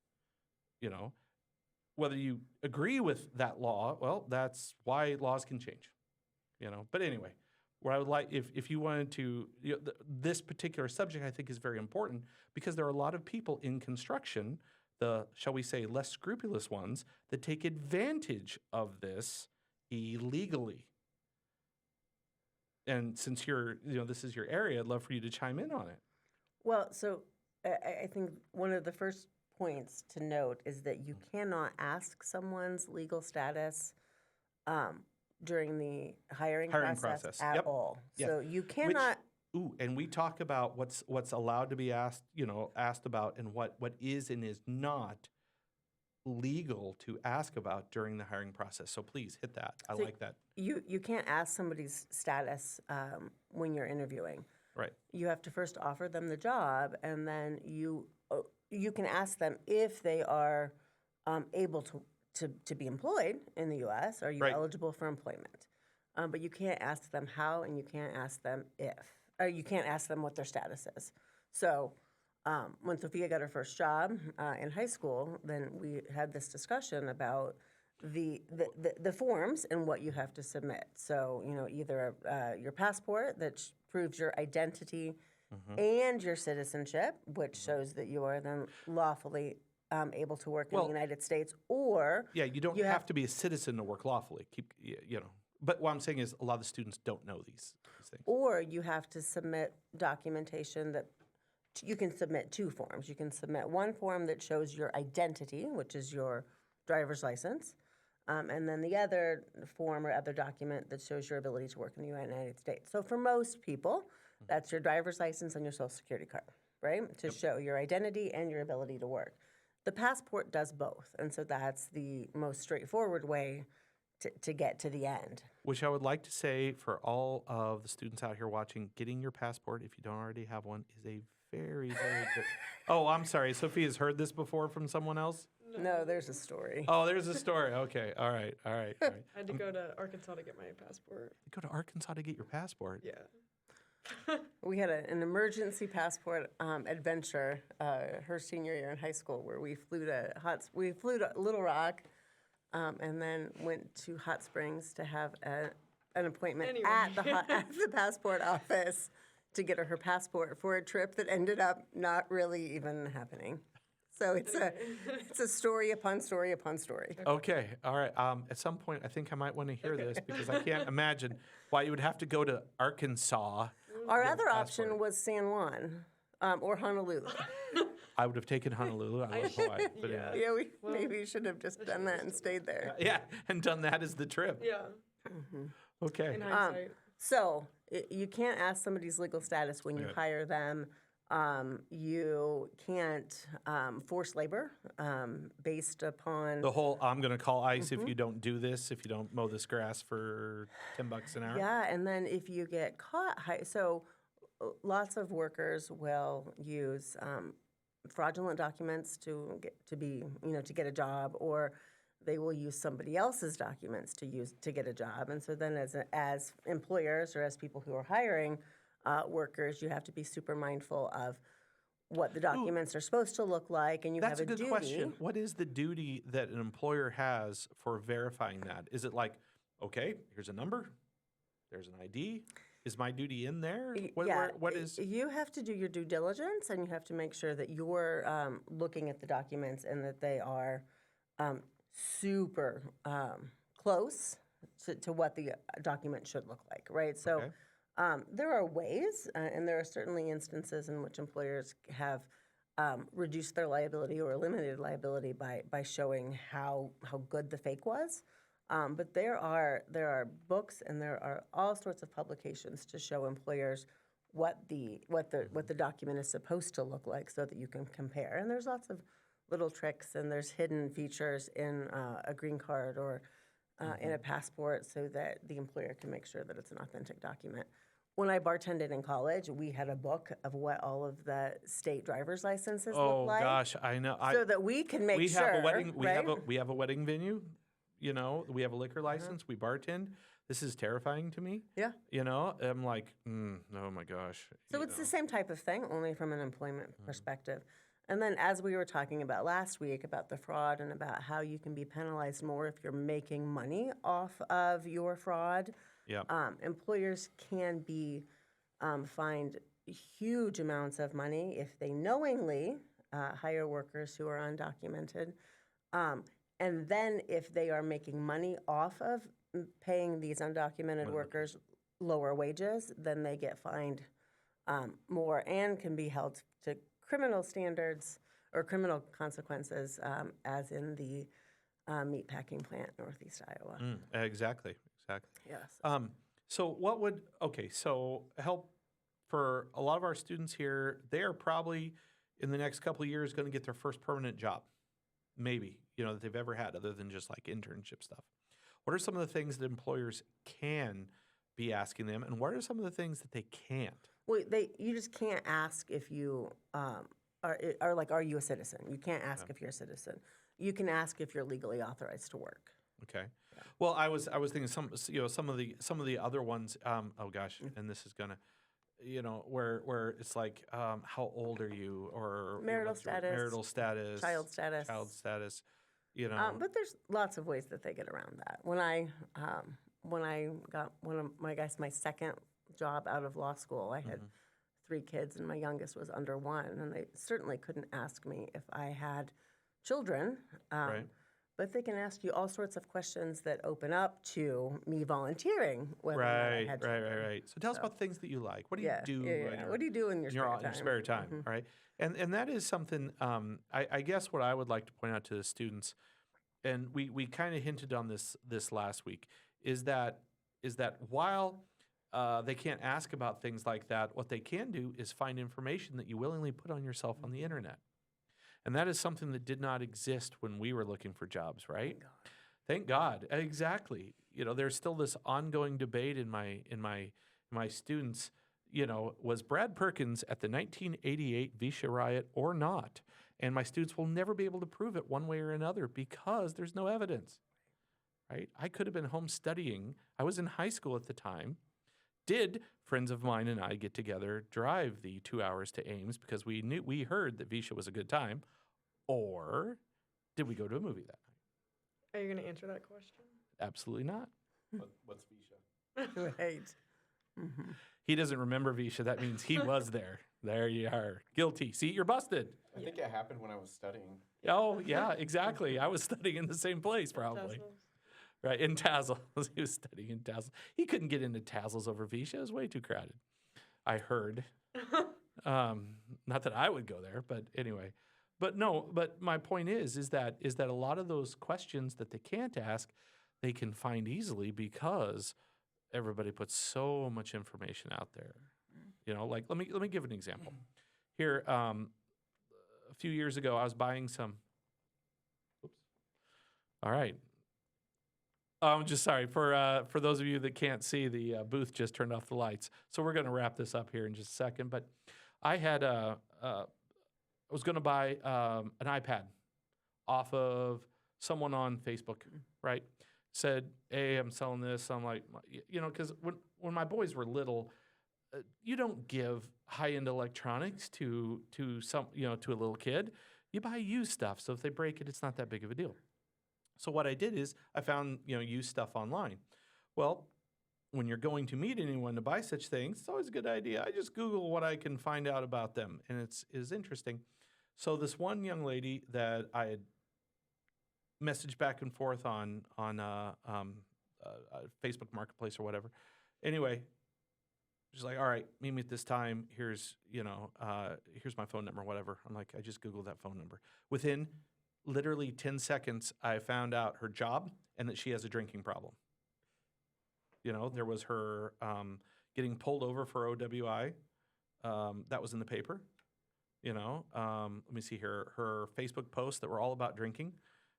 Whether you agree with that law, well, that's why laws can change, But anyway, what I would like, if you wanted to, this particular subject I think is very important because there are a lot of people in construction, the, shall we say, less scrupulous ones, that take advantage of this illegally. And since this is your area, I'd love for you to chime in on it. Well, so I think one of the first points to note is that you cannot ask someone's legal status during the hiring process at all. Yeah. So you cannot. And we talk about what's allowed to be asked about, and what is and is not legal to ask about during the hiring process. So please hit that. I like that. You can't ask somebody's status when you're interviewing. Right. You have to first offer them the job, and then you can ask them if they are able to be employed in the U.S. Are you eligible for employment? But you can't ask them how, and you can't ask them if. Or you can't ask them what their status is. So when Sophia got her first job in high school, then we had this discussion about the forms and what you have to submit. So, either your passport that proves your identity and your citizenship, which shows that you are then lawfully able to work in the United States, or you don't have to be a citizen to work lawfully. But what I'm saying is a lot of the students don't know these things. Or you have to submit documentation that you can submit two forms. You can submit one form that shows your identity, which is your driver's license, and then the other form or other document that shows your ability to work in the United States. So for most people, that's your driver's license and your social security card, right? To show your identity and your ability to work. The passport does both, and so that's the most straightforward way to get to the end. Which I would like to say for all of the students out here watching, getting your passport, if you don't already have one, is a very, very good. Oh, I'm sorry. Sophia's heard this before from someone else? No, there's a story. Oh, there's a story. Okay. All right. I had to go to Arkansas to get my passport. Go to Arkansas to get your passport? Yeah. We had an emergency passport adventure her senior year in high school, where we flew to Little Rock, and then went to Hot Springs to have an appointment at the passport office to get her passport for a trip that ended up not really even happening. So it's a story upon story upon story. Okay, all right. At some point, I think I might want to hear this because I can't imagine why you would have to go to Arkansas. Our other option was San Juan or Honolulu. I would have taken Honolulu. I love Hawaii. But anyway. Yeah, we maybe should have just done that and stayed there. Yeah, and done that as the trip. Yeah. Okay. In hindsight. So you can't ask somebody's legal status when you hire them You can't force labor based upon. The whole I'm going to call ICE if you don't do this, if you don't mow this grass for $10 an hour. Yeah, and then if you get caught, so lots of workers will use fraudulent documents to get a job, or they will use somebody else's documents to get a job. And so then as employers or as people who are hiring workers, you have to be super mindful of what the documents are supposed to look like, and you That's have a good duty. question. What is the duty that an employer has for verifying that? Is it like, okay, here's a number, there's an ID, is my duty in there? What is? You have to do your due diligence, and you have to make sure that you're looking at the documents and that they are super close to what the document should look like, right? So there are ways, and there are certainly instances in which employers have reduced their liability or eliminated liability by showing how good the fake was. But there are books and there are all sorts of publications to show employers what the document is supposed to look like so that you can compare. And there's lots of little tricks, and there's hidden features in a green card or in a passport so that the employer can make sure that it's an authentic document. When I bartended in college, we had a book of what all of the state driver's licenses look like. Oh gosh, I know. So that we can make sure. Have a wedding. Right? We have a wedding venue. You know, we have a liquor license. We bartend. This is terrifying to me. Yeah. You know, I'm like, oh my gosh. So it's the same type of thing, only from an employment perspective. And then, as we were talking about last week about the fraud and about how you can be penalized more if you're making money off of your fraud. Yeah. Employers can be fined huge amounts of money if they knowingly hire workers who are undocumented. And then if they are making money off of paying these undocumented workers lower wages, then they get fined more and can be held to criminal standards or criminal consequences, as in the meatpacking plant in Northeast Iowa. Exactly. Yes. So help for a lot of our students here, they are probably in the next couple of years going to get their first permanent job, maybe, that they've ever had other than just like internship stuff. What are some of the things that employers can be asking them, and what are some of the things that they can't? Well, you just can't ask if you are you a citizen? You can't ask if you're a citizen. You can ask if you're legally authorized to work. Okay. Well, I was thinking some of the other ones. Oh gosh, and this is gonna, where it's like, how old are you, or Marital status, child status. But there's lots of ways that they get around that. When I got my second job out of law school, I had 3 kids, and my youngest was under 1, and they certainly couldn't ask me if I had children. Right. But they can ask you all sorts of questions that open up to me volunteering. Whether or not I had children. Right. So tell us about things that you like. What do you do? What do you do in your spare time? Your spare time, right? And that is something. I guess what I would like to point out to the students, and we kind of hinted on this last week, is that while they can't ask about things like that, what they can do is find information that you willingly put on yourself on the internet. And that is something that did not exist when we were looking for jobs, right? Thank God. Exactly. There's still this ongoing debate in my students, was Brad Perkins at the 1988 Visha riot or not? And my students will never be able to prove it one way or another because there's no evidence, right? I could have been home studying. I was in high school at the time. Did friends of mine and I get together, drive the 2 hours to Ames because we heard that Visha was a good time, or did we go to a movie that night? Are you going to answer that question? Absolutely not. What's Visha? Right. He doesn't remember Visha. That means he was there. There you are. Guilty. See, you're busted. I think it happened when I was studying. Oh, yeah, exactly. I was studying in the same place probably. Right, in Tassels. He was studying in Tassels. He couldn't get into Tassels over Visha. It was way too crowded. I heard. Not that I would go there, but anyway. But my point is that a lot of those questions that they can't ask, they can find easily because everybody puts so much information out there. Like let me give an example. Here, a few years ago, I was buying some. Oops. All right. I'm just sorry for those of you that can't see, the booth just turned off the lights. So we're going to wrap this up here in just a second. But I had I was going to buy an iPad off of someone on Facebook, right? Said, hey, I'm selling this. I'm like, you know, because when my boys were little, you don't give high-end electronics to some, you know, to a little kid. You buy used stuff. So if they break it, it's not that big of a deal. So what I did is I found, you know, used stuff online. Well, when you're going to meet anyone to buy such things, it's always a good idea. I just Google what I can find out about them, and it is interesting. So this one young lady that I had messaged back and forth on Facebook Marketplace or whatever. Anyway, she's like, all right, meet me at this time. Here's, you know, here's my phone number, whatever. I'm like, I just Googled that phone number. Within literally 10 seconds, I found out her job and that she has a drinking problem. You know, there was her getting pulled over for OWI. That was in the paper. You know, let me see here. Her Facebook posts that were all about drinking.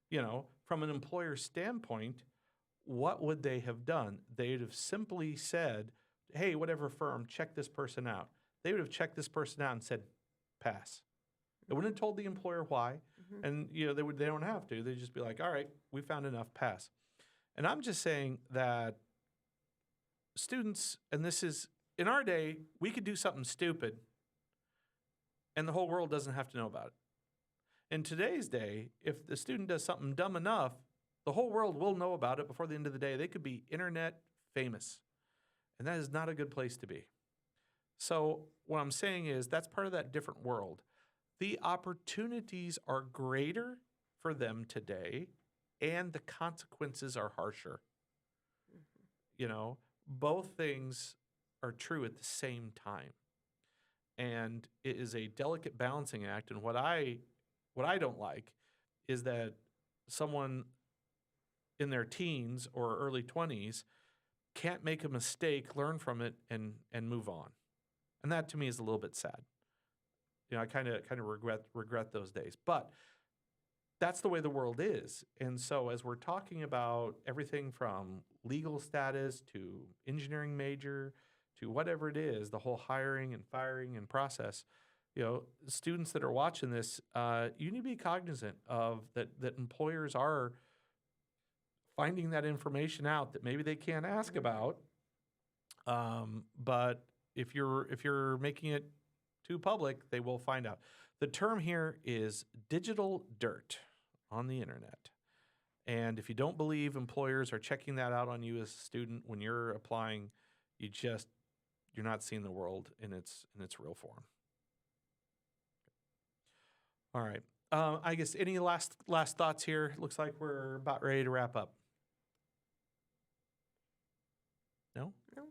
You know, from an employer standpoint, what would they have done? They'd have simply said, hey, whatever firm, check this person out. They would have checked this person out and said, pass. They wouldn't have told the employer why. And, you know, they don't have to. They'd just be like, all right, we found enough, pass. And I'm just saying that students, and this is, in our day, we could do something stupid and the whole world doesn't have to know about it. In today's day, if the student does something dumb enough, the whole world will know about it before the end of the day. They could be internet famous. And that is not a good place to be. So what I'm saying is that's part of that different world. The opportunities are greater for them today, and the consequences are harsher. You know, both things are true at the same time. And it is a delicate balancing act. And what I don't like is that someone in their teens or early 20s can't make a mistake, learn from it, and move on. And that to me is a little bit sad. You know, I kind of regret those days. But that's the way the world is. And so as we're talking about everything from legal status to engineering major to whatever it is, the whole hiring and firing and process, you know, students that are watching this, you need to be cognizant of that employers are finding that information out that maybe they can't ask about. But if you're making it too public, they will find out. The term here is digital dirt on the internet. And if you don't believe employers are checking that out on you as a student when you're applying, you're not seeing the world in its real form. All right. I guess any last thoughts here? Looks like we're about ready to wrap up. No? No.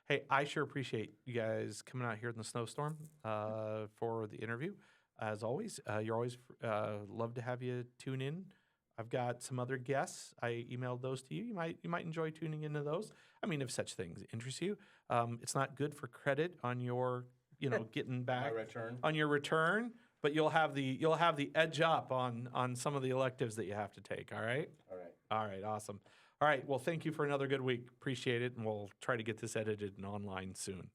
Hey, I sure appreciate you guys coming out here in the snowstorm for the interview. As always, you're always love to have you tune in. I've got some other guests. I emailed those to you. You might enjoy tuning into those. I mean, if such things interest you, it's not good for credit on your, you know, getting back on your return, but you'll have the edge up on some of the electives that you have to take. All right. All right. All right. Awesome. All right. Well, thank you for another good week. Appreciate it. And we'll try to get this edited and online soon.